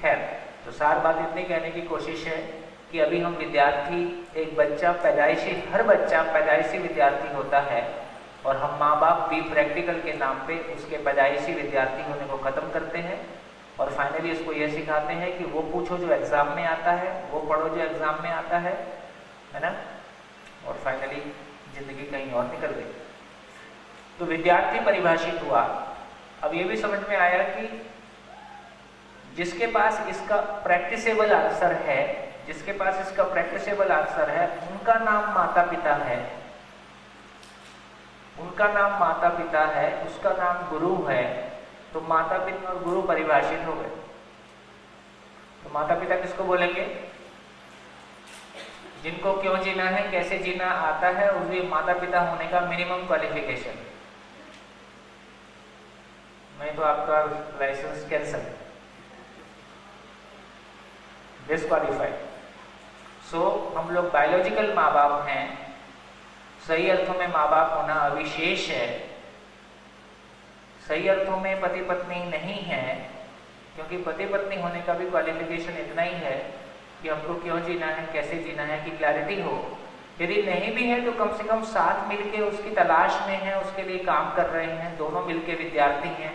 खैर, तो सार बात इतनी कहने की कोशिश है कि अभी हम विद्यार्थी, एक बच्चा पैदाइशी, हर बच्चा पैदाइशी विद्यार्थी होता है, और हम माँ बाप भी प्रैक्टिकल के नाम पे उसके पैदाइशी विद्यार्थी होने को खत्म करते हैं, और फाइनली उसको यह सिखाते हैं कि वो पूछो जो एग्जाम में आता है, वो पढ़ो जो एग्जाम में आता है ना। और फाइनली जिंदगी कहीं और निकल गई। तो विद्यार्थी परिभाषित हुआ। अब ये भी समझ में आया कि जिसके पास इसका प्रैक्टिसेबल आंसर है, जिसके पास इसका प्रैक्टिसेबल आंसर है, उनका नाम माता पिता है, उनका नाम माता पिता है, उसका नाम गुरु है। तो माता पिता और गुरु परिभाषित हो गए। तो माता पिता किसको बोलेंगे? जिनको क्यों जीना है, कैसे जीना आता है, उसमें माता पिता होने का मिनिमम क्वालिफिकेशन। नहीं तो आपका लाइसेंस कैंसल, डिस्क्वालीफाइड। सो हम लोग बायोलॉजिकल माँ बाप हैं। सही अर्थों में माँ बाप होना अविशेष है। सही अर्थों में पति पत्नी नहीं है, क्योंकि पति पत्नी होने का भी क्वालिफिकेशन इतना ही है कि हमको क्यों जीना है, कैसे जीना है की क्लैरिटी हो। यदि नहीं भी है तो कम से कम साथ मिलके उसकी तलाश में है, उसके लिए काम कर रहे हैं, दोनों मिलके विद्यार्थी हैं,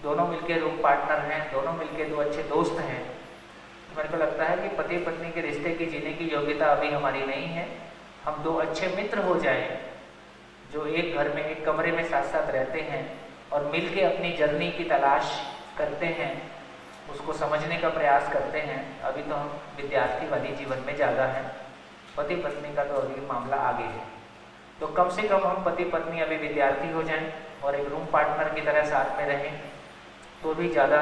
दोनों मिलके रूम पार्टनर हैं, दोनों मिलके 2 अच्छे दोस्त हैं। तो मेरे को लगता है कि पति पत्नी के रिश्ते की जीने की योग्यता अभी हमारी नहीं है। हम 2 अच्छे मित्र हो जाएं, जो एक घर में, एक कमरे में साथ साथ रहते हैं और मिलके अपनी जर्नी की तलाश करते हैं, उसको समझने का प्रयास करते हैं। अभी तो हम विद्यार्थी वाली जीवन में ज़्यादा हैं, पति पत्नी का तो अभी मामला आगे है। तो कम से कम हम पति पत्नी अभी विद्यार्थी हो जाएं और एक रूम पार्टनर की तरह साथ में रहें, तो भी ज़्यादा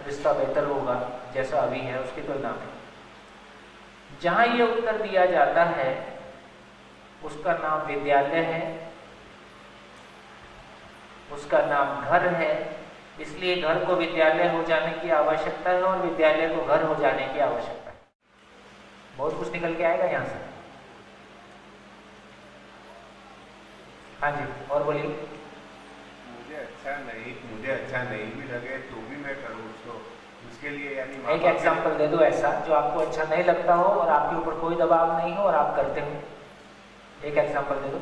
रिश्ता बेहतर होगा जैसा अभी है उसकी तुलना में। जहाँ ये उत्तर दिया जाता है उसका नाम विद्यालय है, उसका नाम घर है। इसलिए घर को विद्यालय हो जाने की आवश्यकता है और विद्यालय को घर हो जाने की आवश्यकता है। बहुत कुछ निकल के आएगा यहाँ से। हाँ जी, और बोलिए। मुझे अच्छा नहीं भी लगे तो भी मैं करूँ उसको, उसके लिए यानी एक एग्जांपल दे दो ऐसा जो आपको अच्छा नहीं लगता हो और आपके ऊपर कोई दबाव नहीं हो और आप करते हो। एक एग्जांपल दे दो।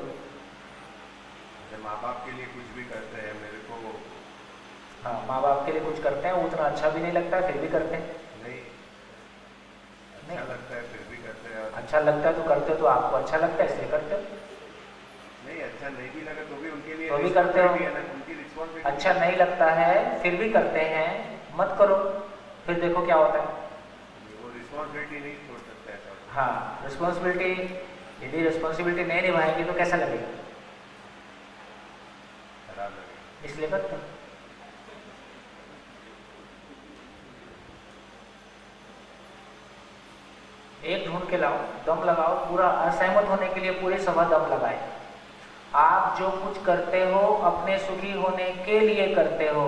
माँ बाप के लिए कुछ भी करते हैं मेरे को। हाँ, माँ बाप के लिए कुछ करते हैं, उतना अच्छा भी नहीं लगता है फिर भी करते हैं। नहीं, अच्छा लगता है फिर भी करते हैं। अच्छा लगता है तो करते हो, तो आपको अच्छा लगता है इसलिए करते हो। नहीं, अच्छा नहीं भी लगा तो भी उनके लिए तो भी करते हो। उनकी रिस्पॉन्सिबिलिटी। अच्छा नहीं लगता है फिर भी करते हैं, मत करो, फिर देखो क्या होता है। वो रिस्पॉन्सिबिलिटी नहीं छोड़ सकता है। हाँ, रिस्पॉन्सिबिलिटी, यदि रिस्पॉन्सिबिलिटी नहीं निभाएंगे तो कैसा लगेगा? खराब लगेगा, इसलिए करते हैं। एक ढूंढ के लाओ, दम लगाओ, पूरा असहमत होने के लिए पूरी सभा दम लगाए। आप जो कुछ करते हो अपने सुखी होने के लिए करते हो।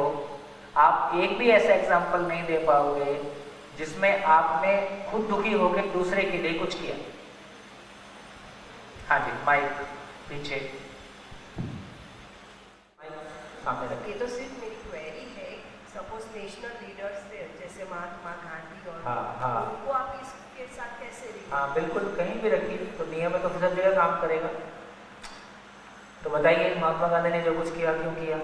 आप एक भी ऐसा एग्जाम्पल नहीं दे पाओगे जिसमें आपने खुद दुखी होकर दूसरे के लिए कुछ किया। हाँ जी, माइक पीछे, सामने रखिए। ये तो सिर्फ मेरी क्वेरी है। सपोज नेशनल लीडर्स थे जैसे महात्मा गांधी और हाँ, उनको आप इसके साथ कैसे देखते? हाँ बिल्कुल, कहीं भी रखिए तो नियम है तो सब जगह काम करेगा। तो बताइए महात्मा गांधी ने जो कुछ किया क्यों किया?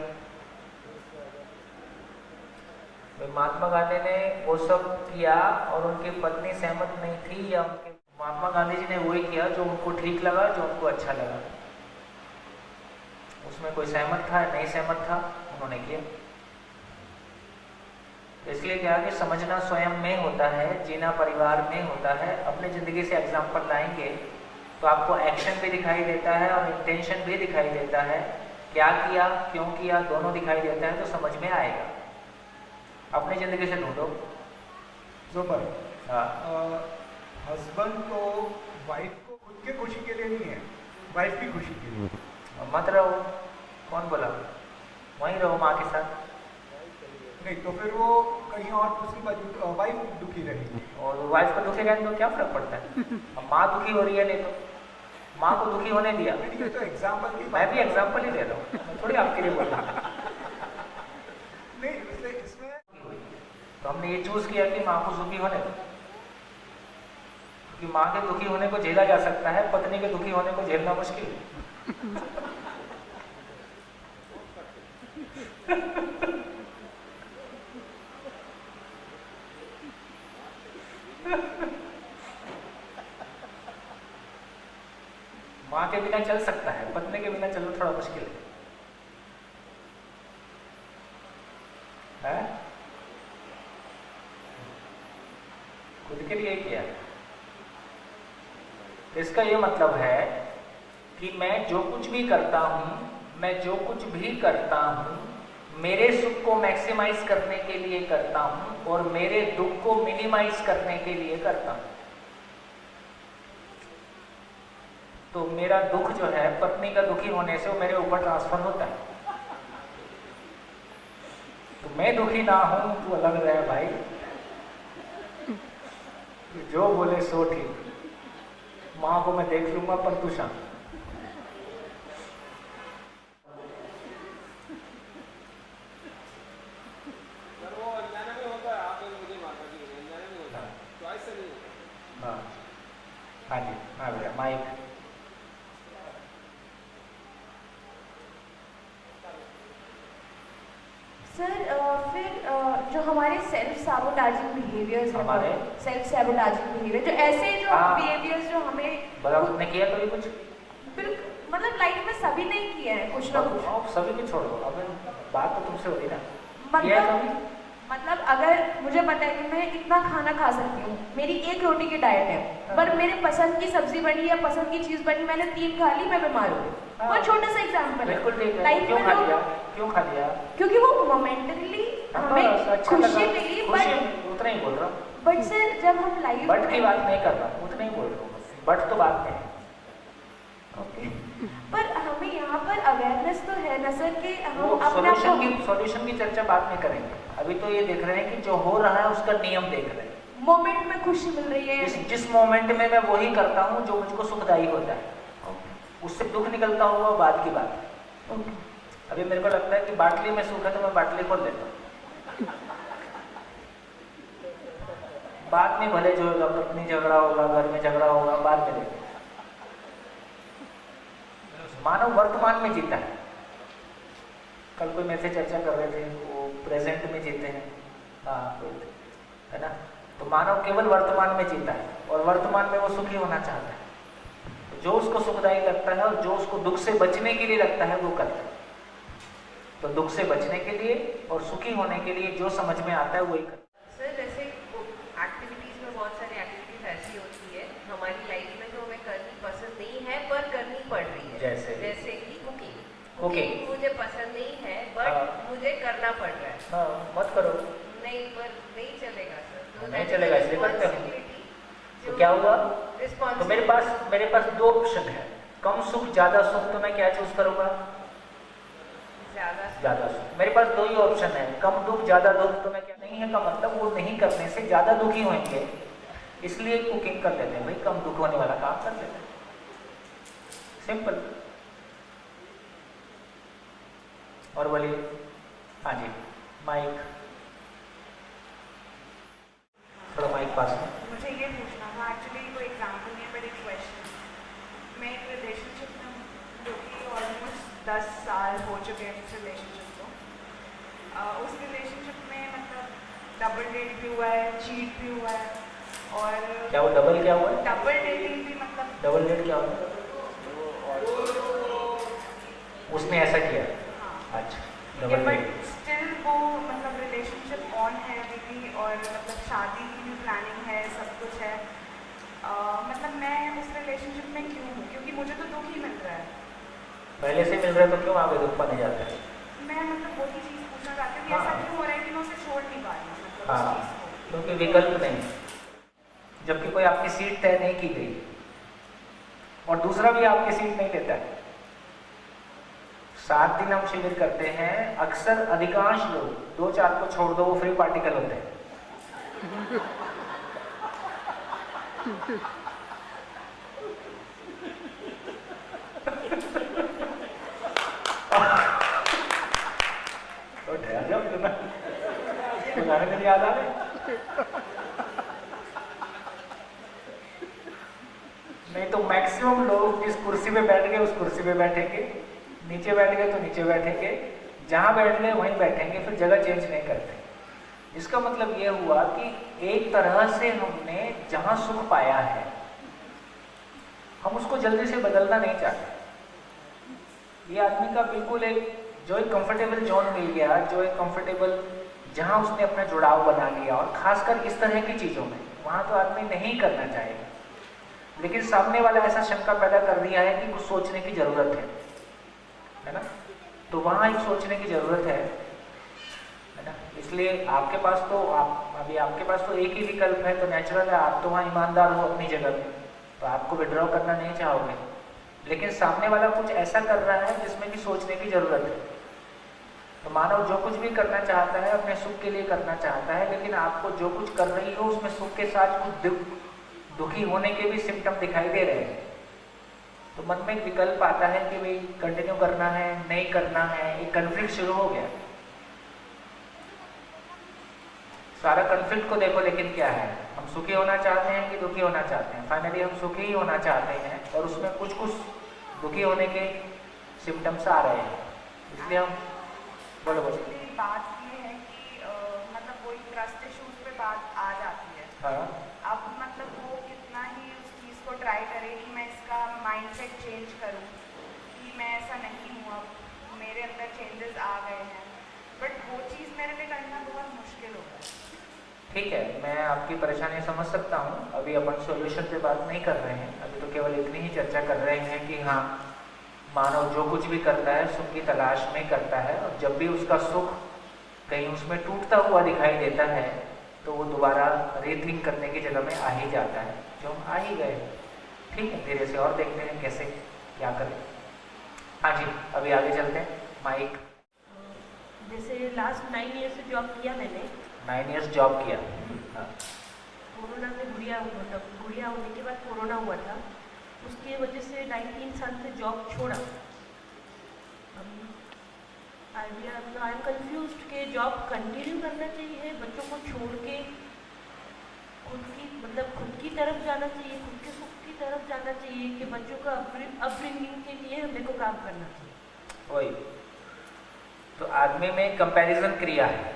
महात्मा गांधी ने वो सब किया और उनकी पत्नी सहमत नहीं थी, या उनके महात्मा गांधी जी ने वही किया जो उनको ठीक लगा, जो उनको अच्छा लगा। उसमें कोई सहमत था नहीं सहमत था, उन्होंने किया। इसलिए क्या कि समझना स्वयं में होता है, जीना परिवार में होता है। अपनी जिंदगी से एग्जाम्पल लाएंगे तो आपको एक्शन भी दिखाई देता है और इंटेंशन भी दिखाई देता है। क्या किया, क्यों किया, दोनों दिखाई देता है तो समझ में आएगा। अपनी जिंदगी से ढूंढो। जोपर हस्बैंड को वाइफ को खुद के खुशी के लिए नहीं है, वाइफ की खुशी के लिए। मत रहो, कौन बोला? वहीं रहो माँ के साथ। नहीं तो फिर वो कहीं और दूसरी बाजू वाइफ दुखी रहेगी और वाइफ को दुखी रहने तो क्या फर्क पड़ता है? अब माँ दुखी हो रही है, नहीं तो माँ को दुखी होने दिया। ये तो एग्जाम्पल की, मैं भी एग्जाम्पल ही दे रहा हूँ, मैं थोड़ी आपके लिए बोल रहा हूँ। नहीं, इसमें तो हमने ये चूज किया कि माँ को दुखी होने दो, क्योंकि माँ के दुखी होने को झेला जा सकता है, पत्नी के दुखी होने को झेलना मुश्किल है। माँ के बिना चल सकता है, पत्नी के बिना चलना थोड़ा मुश्किल है? खुद के लिए किया। इसका ये मतलब है कि मैं जो कुछ भी करता हूं, मैं जो कुछ भी करता हूं, मेरे सुख को मैक्सिमाइज करने के लिए करता हूं और मेरे दुख को मिनिमाइज करने के लिए करता हूं। तो मेरा दुख जो है पत्नी का दुखी होने से वो मेरे ऊपर ट्रांसफर होता है। तो मैं दुखी ना हूं तो अलग रहे भाई, जो बोले सो ठीक। माँ को मैं देख लूंगा पर तू शांत। हाँ हाँ जी, हाँ भैया माइक। सर फिर जो हमारे सेल्फ सैबोटाजिंग बिहेवियर्स हमारे सेल्फ सैबोटाजिंग बिहेवियर, जो ऐसे जो बिहेवियर्स जो हमें बराबर ने किया कभी कुछ? बिल्कुल, मतलब लाइफ में सभी नहीं किया है कुछ ना कुछ। आप सभी को छोड़ो, अब बात तो तुमसे हो रही ना। मतलब मतलब अगर मुझे पता है कि मैं इतना खाना खा सकती हूँ, मेरी 1 रोटी की डाइट है, पर मेरे पसंद की सब्जी बनी या पसंद की चीज बनी, मैंने 3 खा ली, मैं बीमार हो गई। बहुत छोटा सा एग्जाम्पल है। बिल्कुल ठीक है। लाइफ क्यों में खा तो लिया? क्यों खा लिया? क्योंकि वो मोमेंटली हमें खुशी मिली, बट उतना ही बोल रहा हूँ। बट सर जब हम लाइफ बट की बात नहीं कर रहा, उतना ही बोल रहा हूँ, बट तो बात नहीं। ओके, पर हमें यहाँ पर अवेयरनेस तो है ना सर कि हम वो अपने आप सॉल्यूशन की चर्चा बाद में करेंगे। अभी तो ये देख रहे हैं कि जो हो रहा है उसका नियम देख रहे हैं। मोमेंट में खुशी मिल रही है, जिस मोमेंट में मैं वही करता हूँ जो मुझको सुखदायी होता है, उससे दुख निकलता हुआ बाद की बात। अभी मेरे को लगता है कि बाटली में सुख है तो मैं बाटली खोल लेता हूँ, बाद में भले जो होगा, पत्नी झगड़ा होगा, घर में झगड़ा होगा, बाद में देखेंगे। मानव वर्तमान में जीता है। कल कोई मेरे से चर्चा कर रहे थे, वो प्रेजेंट में जीते हैं, है ना। तो मानव केवल वर्तमान में जीता है और वर्तमान में वो सुखी होना चाहता है। तो जो उसको सुखदायी लगता है और जो उसको दुख से बचने के लिए लगता है वो करता है। तो दुख से बचने के लिए और सुखी होने के लिए जो समझ में आता है वही करता है। सर जैसे एक्टिविटीज में बहुत सारी एक्टिविटीज ऐसी होती है हमारी लाइफ में जो हमें करनी पसंद नहीं है पर करनी पड़ रही है, जैसे कि कुकिंग मुझे पसंद नहीं है बट मुझे करना पड़ रहा है। हाँ, मत करो। नहीं, पर नहीं चलेगा सर। तो नहीं चलेगा, इसलिए करते हो। तो क्या हुआ? तो मेरे पास 2 ऑप्शन है, कम सुख ज्यादा सुख। तो मैं क्या चूज करूंगा? ज्यादा सुख। मेरे पास 2 ही ऑप्शन है, कम दुख ज्यादा दुख। तो मैं क्या, नहीं है का मतलब वो नहीं करने से ज्यादा दुखी होंगे, इसलिए कुकिंग कर लेते हैं भाई, कम दुख होने वाला काम कर लेते हैं, सिंपल। और बोलिए। हाँ जी, माइक थोड़ा माइक पास में। मुझे ये पूछना था, एक्चुअली कोई एग्जाम्पल नहीं है बट एक क्वेश्चन। मैं एक रिलेशनशिप में हूँ जो कि ऑलमोस्ट 10 साल हो चुके हैं उस रिलेशनशिप को। उस रिलेशनशिप में मतलब डबल डेट भी हुआ है, चीट भी हुआ है, और क्या वो डबल क्या हुआ है? डबल डेटिंग भी, मतलब डबल डेट क्या हुआ? उसने ऐसा किया। हाँ। अच्छा, बट स्टिल वो मतलब रिलेशनशिप ऑन है अभी भी, और मतलब शादी की भी प्लानिंग है, सब कुछ है। मतलब मैं उस रिलेशनशिप में क्यों हूँ? क्योंकि मुझे तो दुख ही मिल रहा है। पहले से मिल रहा है तो क्यों आगे दुख पाने जाता है? मैं मतलब वही चीज़ पूछना चाहती हूँ कि ऐसा क्यों हो रहा है कि मैं उसे छोड़ नहीं पा रही हूँ, मतलब उस हाँ, चीज़ को। क्योंकि विकल्प नहीं, जबकि कोई आपकी सीट तय नहीं की गई और दूसरा भी आपकी सीट नहीं लेता है। 7 दिन हम शिविर करते हैं, अक्सर अधिकांश लोग 2-4 को छोड़ दो वो फ्री पार्टिकल होते हैं। तो ठहर जाओ, गाने में याद आ रहे। नहीं तो मैक्सिमम लोग जिस कुर्सी पे बैठ गए उस कुर्सी पे बैठेंगे, नीचे बैठ गए तो नीचे बैठेंगे, जहां बैठ गए वहीं बैठेंगे, फिर जगह चेंज नहीं करते। इसका मतलब यह हुआ कि एक तरह से हमने जहां सुख पाया है हम उसको जल्दी से बदलना नहीं चाहते। ये आदमी का बिल्कुल जो एक कंफर्टेबल जोन मिल गया, जो एक कंफर्टेबल जहां उसने अपना जुड़ाव बना लिया, और खासकर इस तरह की चीजों में, वहां तो आदमी नहीं करना चाहेगा। लेकिन सामने वाला ऐसा शंका पैदा कर दिया है कि कुछ सोचने की जरूरत है ना। तो वहां एक सोचने की जरूरत है ना। इसलिए आपके पास तो आपके पास तो एक ही विकल्प है, तो नेचुरल है आप तो वहां ईमानदार हो अपनी जगह पे, तो आपको विड्रॉ करना नहीं चाहोगे। लेकिन सामने वाला कुछ ऐसा कर रहा है जिसमें कि सोचने की जरूरत है। तो मानव जो कुछ भी करना चाहता है अपने सुख के लिए करना चाहता है, लेकिन आपको जो कुछ कर रही हो उसमें सुख के साथ कुछ दुखी होने के भी सिम्टम दिखाई दे रहे हैं। तो मन में एक विकल्प आता है कि भाई कंटिन्यू करना है, नहीं करना है, एक कन्फ्लिक्ट शुरू हो गया। सारा कन्फ्लिक्ट को देखो, लेकिन क्या है, हम सुखी होना चाहते हैं कि दुखी होना चाहते हैं? फाइनली हम सुखी ही होना चाहते हैं, और उसमें कुछ दुखी होने के सिम्टम्स आ रहे हैं, इसलिए हम बोलो। बात ये है कि मतलब वही ट्रस्ट इश्यूज पे बात आ जाती है। हाँ। अब मतलब वो कितना ही उस चीज़ को ट्राई करे कि मैं इसका माइंडसेट चेंज करूं, कि मैं ऐसा नहीं हूँ, अब मेरे अंदर चेंजेस आ गए हैं, बट वो चीज़ मेरे लिए करना बहुत मुश्किल हो ठीक है, मैं आपकी परेशानी समझ सकता हूँ। अभी अपन सॉल्यूशन पे बात नहीं कर रहे हैं, अभी तो केवल इतनी ही चर्चा कर रहे हैं कि हाँ, मानव जो कुछ भी करता है सुख की तलाश में करता है, और जब भी उसका सुख कहीं उसमें टूटता हुआ दिखाई देता है तो वो दोबारा रीथिंक करने की जगह में आ ही जाता है, जो हम आ ही गए। ठीक है, धीरे से और देखते हैं कैसे क्या करें। हाँ जी, अभी आगे चलते हैं। माइक। जैसे लास्ट 9 ईयर से जॉब किया मैंने। 9 ईयर्स जॉब किया। हाँ। कोरोना में गुड़िया होने के बाद कोरोना हुआ था, उसकी वजह से 19 साल से जॉब छोड़ा। आई एम कंफ्यूज्ड कि जॉब कंटिन्यू करना चाहिए, बच्चों को छोड़ के खुद की तरफ जाना चाहिए, खुद के सुख की तरफ जाना चाहिए, कि बच्चों का अपब्रिंगिंग के लिए मेरे को काम करना चाहिए। वही तो आदमी में कंपैरिजन क्रिया है,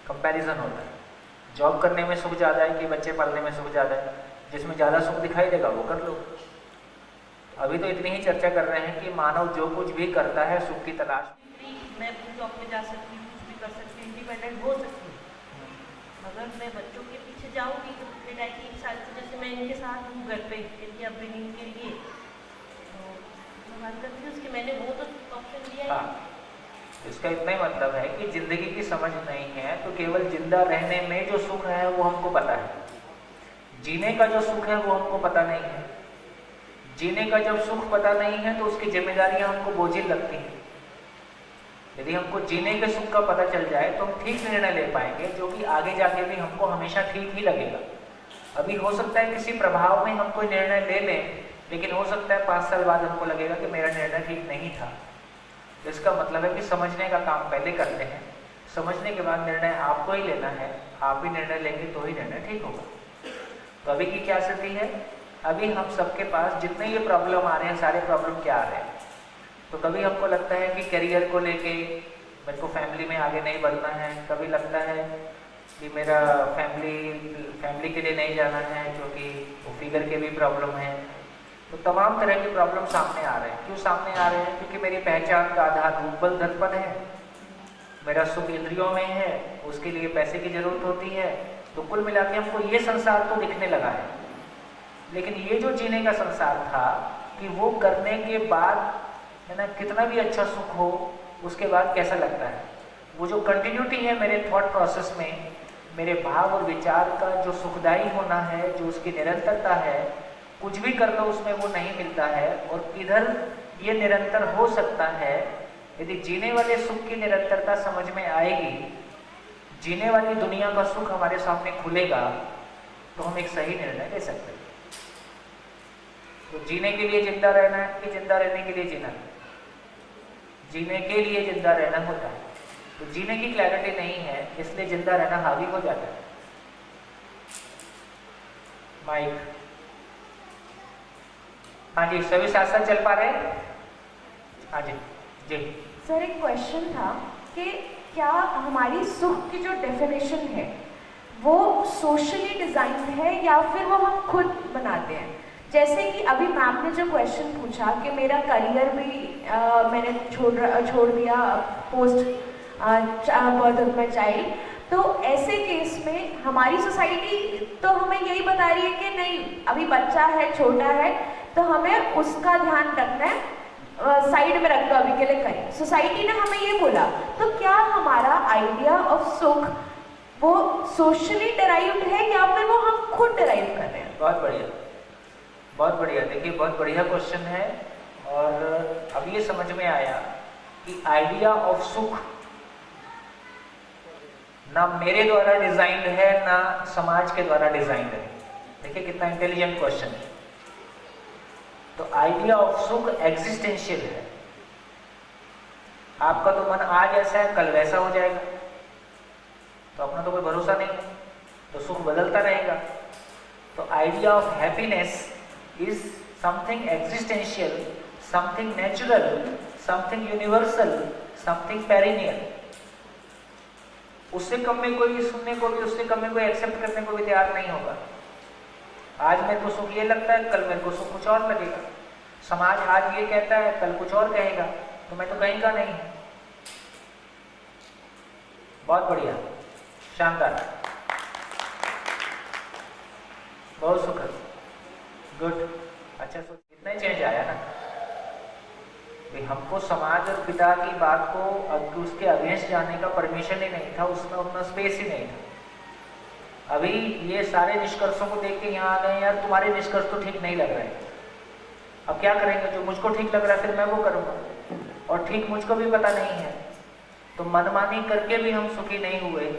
कंपैरिजन होता है। जॉब करने में सुख ज़्यादा है कि बच्चे पालने में सुख ज़्यादा है? जिसमें ज़्यादा सुख दिखाई देगा वो कर लो। अभी तो इतनी ही चर्चा कर रहे हैं कि मानव जो कुछ भी करता है सुख की तलाश। मैं जॉब में जा सकती हूँ, कुछ भी कर सकती हूँ, इंडिपेंडेंट हो सकती हूँ। अगर मैं बच्चों के पीछे जाऊँगी तो पिछले 19 साल से जैसे मैं इनके साथ हूँ घर पे इनकी अपब्रिंगिंग के लिए, तो मैं कंफ्यूज कि मैंने वो तो ऑप्शन दिया हाँ, इसका इतना ही मतलब है कि जिंदगी की समझ नहीं है तो केवल जिंदा रहने में जो सुख है वो हमको पता है, जीने का जो सुख है वो हमको पता नहीं है। जीने का जब सुख पता नहीं है तो उसकी जिम्मेदारियां हमको बोझिल लगती हैं। यदि हमको जीने के सुख का पता चल जाए तो हम ठीक निर्णय ले पाएंगे, जो कि आगे जाके भी हमको हमेशा ठीक ही लगेगा। अभी हो सकता है किसी प्रभाव में हम कोई निर्णय ले लें, लेकिन हो सकता है 5 साल बाद हमको लगेगा कि मेरा निर्णय ठीक नहीं था। इसका मतलब है कि समझने का काम पहले करते हैं, समझने के बाद निर्णय आपको ही लेना है। आप भी निर्णय लेंगे तो ही निर्णय ठीक होगा। तो अभी की क्या स्थिति है? अभी हम सबके पास जितने ये प्रॉब्लम आ रहे हैं, सारे प्रॉब्लम क्या आ रहे हैं? तो कभी हमको लगता है कि करियर को लेके मेरे को फैमिली में आगे नहीं बढ़ना है, कभी लगता है कि मेरा फैमिली के लिए नहीं जाना है क्योंकि वो फिगर के भी प्रॉब्लम है। तो तमाम तरह के प्रॉब्लम सामने आ रहे हैं। क्यों सामने आ रहे हैं? क्योंकि मेरी पहचान का आधार रूप बल दर्पण है, मेरा सुख इंद्रियों में है, उसके लिए पैसे की जरूरत होती है। तो कुल मिला के हमको ये संसार तो दिखने लगा है, लेकिन ये जो जीने का संसार था कि वो करने के बाद है ना, कितना भी अच्छा सुख हो उसके बाद कैसा लगता है, वो जो कंटिन्यूटी है मेरे थॉट प्रोसेस में, मेरे भाव और विचार का जो सुखदायी होना है, जो उसकी निरंतरता है, कुछ भी कर लो उसमें वो नहीं मिलता है। और किधर ये निरंतर हो सकता है? यदि जीने वाले सुख की निरंतरता समझ में आएगी, जीने वाली दुनिया का सुख हमारे सामने खुलेगा, तो हम एक सही निर्णय ले सकते हैं। तो जीने के लिए जिंदा रहना है कि जिंदा रहने के लिए जीना है? जीने के लिए जिंदा रहना होता है। तो जीने की क्लैरिटी नहीं है, इसलिए जिंदा रहना हावी हो जाता है। माइक। हाँ जी, सभी साथ साथ चल पा रहे हैं? हाँ जी जी सर, एक क्वेश्चन था कि क्या हमारी सुख की जो डेफिनेशन है वो सोशली डिजाइन है या फिर वो हम खुद बनाते हैं? जैसे कि अभी मैम ने जो क्वेश्चन पूछा कि मेरा करियर भी मैंने छोड़ दिया post birth of my child, तो ऐसे केस में हमारी सोसाइटी तो हमें यही बता रही है कि नहीं, अभी बच्चा है, छोटा है, तो हमें उसका ध्यान रखना है, साइड में रख दो, अभी के लिए करें। सोसाइटी ने हमें ये बोला, तो क्या हमारा आइडिया ऑफ सुख वो सोशली डिराइव्ड है या फिर वो हम खुद डिराइव कर रहे हैं? बहुत बढ़िया, बहुत बढ़िया। देखिए, बहुत बढ़िया क्वेश्चन है। और अब ये समझ में आया कि आइडिया ऑफ सुख ना मेरे द्वारा डिजाइंड है ना समाज के द्वारा डिजाइंड है। देखिए कितना इंटेलिजेंट क्वेश्चन है। तो आइडिया ऑफ सुख एग्जिस्टेंशियल है। आपका तो मन आज ऐसा है, कल वैसा हो जाएगा, तो अपना तो कोई भरोसा नहीं है, तो सुख बदलता रहेगा। तो idea of happiness is something existential, something natural, something universal, something perennial. उससे कम में कोई सुनने को भी, उससे कम में कोई एक्सेप्ट करने को भी तैयार नहीं होगा। आज मेरे को सुख ये लगता है, कल मेरे को सुख कुछ और लगेगा। समाज आज ये कहता है, कल कुछ और कहेगा, तो मैं तो कहीं का नहीं। बहुत बढ़िया, शानदार। बहुत सुखद, गुड, अच्छा सोच, कितना चेंज आया ना। हमको समाज और पिता की बात को उसके अगेंस्ट जाने का परमिशन ही नहीं था, उसमें उतना स्पेस ही नहीं था। अभी ये सारे निष्कर्षों को देख के यहाँ आ गए, यार तुम्हारे निष्कर्ष तो ठीक नहीं लग रहे हैं, अब क्या करेंगे? जो मुझको ठीक लग रहा है फिर मैं वो करूँगा, और ठीक मुझको भी पता नहीं है, तो मनमानी करके भी हम सुखी नहीं हुए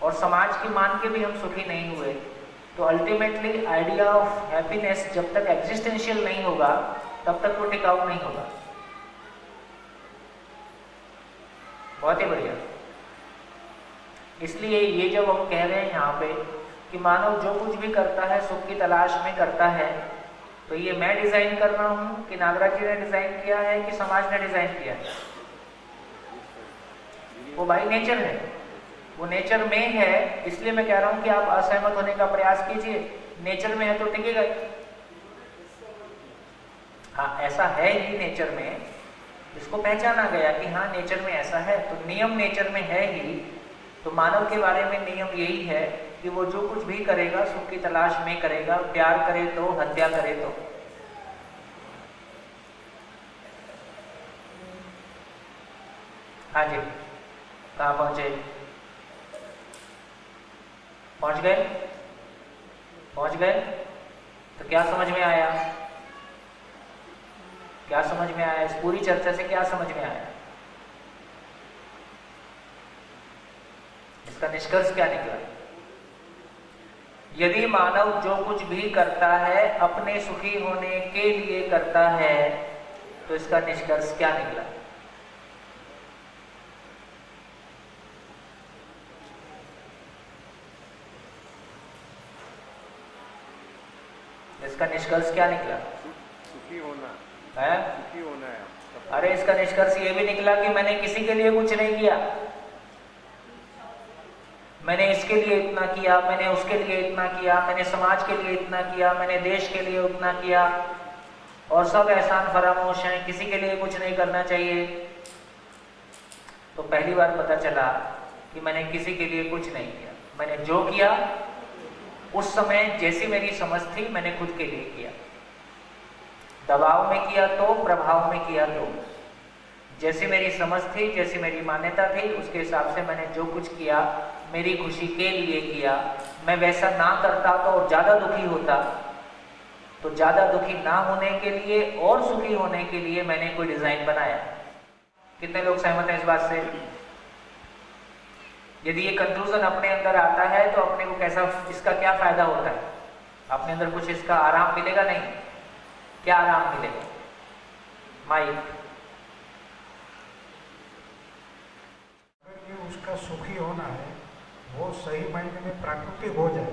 और समाज की मान के भी हम सुखी नहीं हुए। तो अल्टीमेटली आइडिया ऑफ हैप्पीनेस जब तक एग्जिस्टेंशियल नहीं होगा तब तक वो टिकाऊ नहीं होगा। बहुत ही बढ़िया। इसलिए ये जब हम कह रहे हैं यहाँ पे कि मानव जो कुछ भी करता है सुख की तलाश में करता है, तो ये मैं डिजाइन कर रहा हूँ कि नागराज जी ने डिजाइन किया है कि समाज ने डिजाइन किया है? वो बाई नेचर है, वो नेचर में है। इसलिए मैं कह रहा हूँ कि आप असहमत होने का प्रयास कीजिए, नेचर में है तो टिकेगा। हाँ, ऐसा है ही नेचर में, इसको पहचाना गया कि हाँ नेचर में ऐसा है, तो नियम नेचर में है ही। तो मानव के बारे में नियम यही है कि वो जो कुछ भी करेगा सुख की तलाश में करेगा, प्यार करे तो, हत्या करे तो। हाँ जी, कहाँ पहुंचे? पहुंच गए? पहुंच गए? तो क्या समझ में आया? क्या समझ में आया? इस पूरी चर्चा से क्या समझ में आया? इसका निष्कर्ष क्या निकला? यदि मानव जो कुछ भी करता है अपने सुखी होने के लिए करता है, तो इसका निष्कर्ष क्या निकला? इसका निष्कर्ष क्या निकला? सुखी होना है, सुखी होना है। अरे इसका निष्कर्ष ये भी निकला कि मैंने किसी के लिए कुछ नहीं किया, मैंने इसके लिए इतना किया, मैंने उसके लिए इतना किया, मैंने समाज के लिए इतना किया, मैंने देश के लिए उतना किया, और सब एहसान फरामोश हैं, किसी के लिए कुछ नहीं करना चाहिए। तो पहली बार पता चला कि मैंने किसी के लिए कुछ नहीं किया, मैंने जो किया उस समय जैसी मेरी समझ थी मैंने खुद के लिए किया। दबाव में किया तो, प्रभाव में किया तो, जैसी मेरी समझ थी, जैसी मेरी मान्यता थी, उसके हिसाब से मैंने जो कुछ किया मेरी खुशी के लिए किया। मैं वैसा ना करता तो और ज्यादा दुखी होता, तो ज्यादा दुखी ना होने के लिए और सुखी होने के लिए मैंने कोई डिजाइन बनाया। कितने लोग सहमत हैं इस बात से? यदि ये कंक्लूजन अपने अंदर आता है तो अपने को कैसा, इसका क्या फायदा होता है? अपने अंदर कुछ इसका आराम मिलेगा? नहीं। क्या आराम मिलेगा? माइक। अगर ये उसका सुखी होना है वो सही मायने में प्राकृतिक हो जाए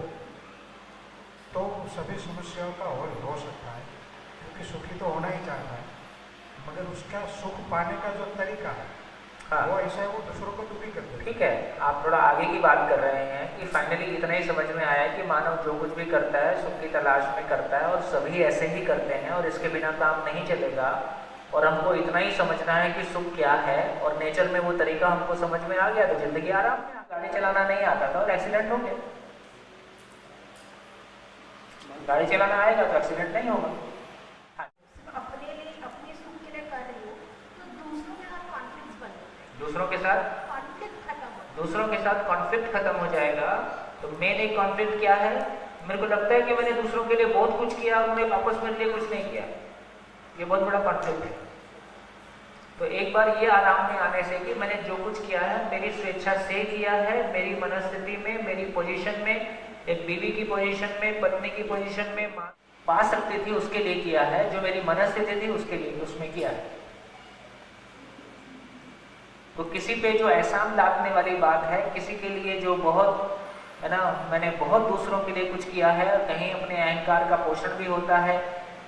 तो सभी समस्याओं का हल हो सकता है, क्योंकि सुखी तो होना ही चाहता है, मगर उसका सुख पाने का जो तरीका है हाँ। वो ऐसा है, वो दूसरों को दुखी करते हैं। ठीक है, आप थोड़ा आगे की बात कर रहे हैं कि फाइनली इतना ही समझ में आया कि मानव जो कुछ भी करता है सुख की तलाश में करता है, और सभी ऐसे ही करते हैं, और इसके बिना काम नहीं चलेगा। और हमको इतना ही समझना है कि सुख क्या है, और नेचर में वो तरीका हमको समझ में आ गया तो जिंदगी आराम में। गाड़ी चलाना नहीं आता था और एक्सीडेंट हो गया, गाड़ी चलाना आएगा तो एक्सीडेंट नहीं होगा। अपने लिए, अपने सुख के लिए कर रही हो तो दूसरों के साथ कॉन्फ्लिक्ट बन जाते हैं। दूसरों के साथ कॉन्फ्लिक्ट खत्म हो, दूसरों के साथ कॉन्फ्लिक्ट खत्म हो जाएगा। तो मेन एक कॉन्फ्लिक्ट क्या है? मेरे को लगता है कि मैंने दूसरों के लिए बहुत कुछ किया और उन्हें वापस मेरे लिए कुछ नहीं किया, ये बहुत बड़ा कॉन्फ्लिक्ट है। तो एक बार ये आराम में आने से कि मैंने जो कुछ किया है मेरी स्वेच्छा से किया है, मेरी मनस्थिति में, मेरी पोजीशन में, एक बीवी की पोजीशन में, पत्नी की पोजीशन में पा सकती थी उसके लिए किया है, जो मेरी मनस्थिति थी उसके लिए उसमें किया है। तो किसी पे जो एहसान लादने वाली बात है, किसी के लिए जो बहुत है ना, मैंने बहुत दूसरों के लिए कुछ किया है, कहीं अपने अहंकार का पोषण भी होता है।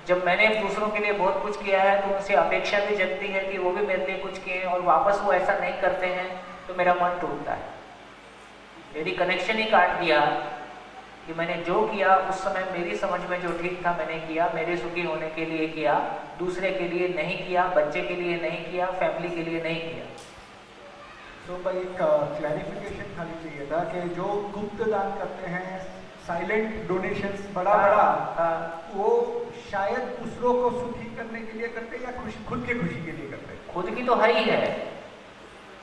जब मैंने दूसरों के लिए बहुत कुछ किया है तो उनसे अपेक्षा भी जगती है कि वो भी मेरे लिए कुछ किए, और वापस वो ऐसा नहीं करते हैं तो मेरा मन टूटता है। यदि कनेक्शन ही काट दिया कि मैंने जो किया उस समय मेरी समझ में जो ठीक था मैंने किया, मेरे सुखी होने के लिए किया, दूसरे के लिए नहीं किया, बच्चे के लिए नहीं किया, फैमिली के लिए नहीं किया। तो भाई एक क्लैरिफिकेशन खाली चाहिए था कि जो गुप्त दान करते हैं साइलेंट डोनेशंस बड़ा वो शायद दूसरों को सुखी करने के लिए करते या खुद के खुशी के लिए करते? खुद की तो है ही है,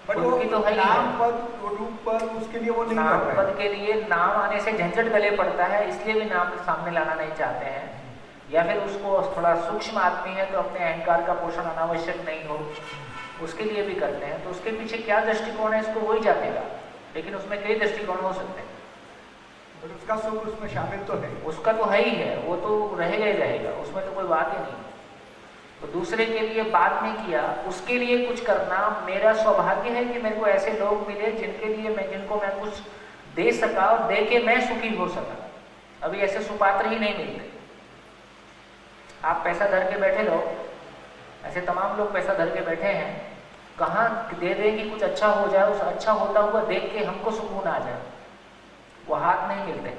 बट खुद की तो है ही है। नाम पद रूप पद उसके लिए वो नहीं नाम करते। पद के लिए नाम आने से झंझट गले पड़ता है, इसलिए भी नाम सामने लाना नहीं चाहते हैं। या फिर उसको थोड़ा सूक्ष्म आदमी है तो अपने अहंकार का पोषण अनावश्यक नहीं हो, उसके लिए भी करते हैं। तो उसके पीछे क्या दृष्टिकोण है इसको वही जानेगा, लेकिन उसमें कई दृष्टिकोण हो सकते हैं। बट उसका सुख उसमें शामिल तो है, उसका तो है ही है, वो तो रहेगा ही रहेगा, उसमें तो कोई बात ही नहीं। तो दूसरे के लिए बात नहीं किया, उसके लिए कुछ करना मेरा सौभाग्य है कि मेरे को ऐसे लोग मिले जिनको मैं कुछ दे सका और दे के मैं सुखी हो सका। अभी ऐसे सुपात्र ही नहीं मिलते। आप पैसा धर के बैठे रहो, ऐसे तमाम लोग पैसा धर के बैठे हैं, कहाँ दे दें कि कुछ अच्छा हो जाए, उस अच्छा होता हुआ देख के हमको सुकून आ जाए, वो हाथ नहीं मिलते।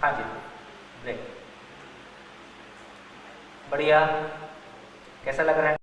हाँ जी, ब्रेक। बढ़िया, कैसा लग रहा है?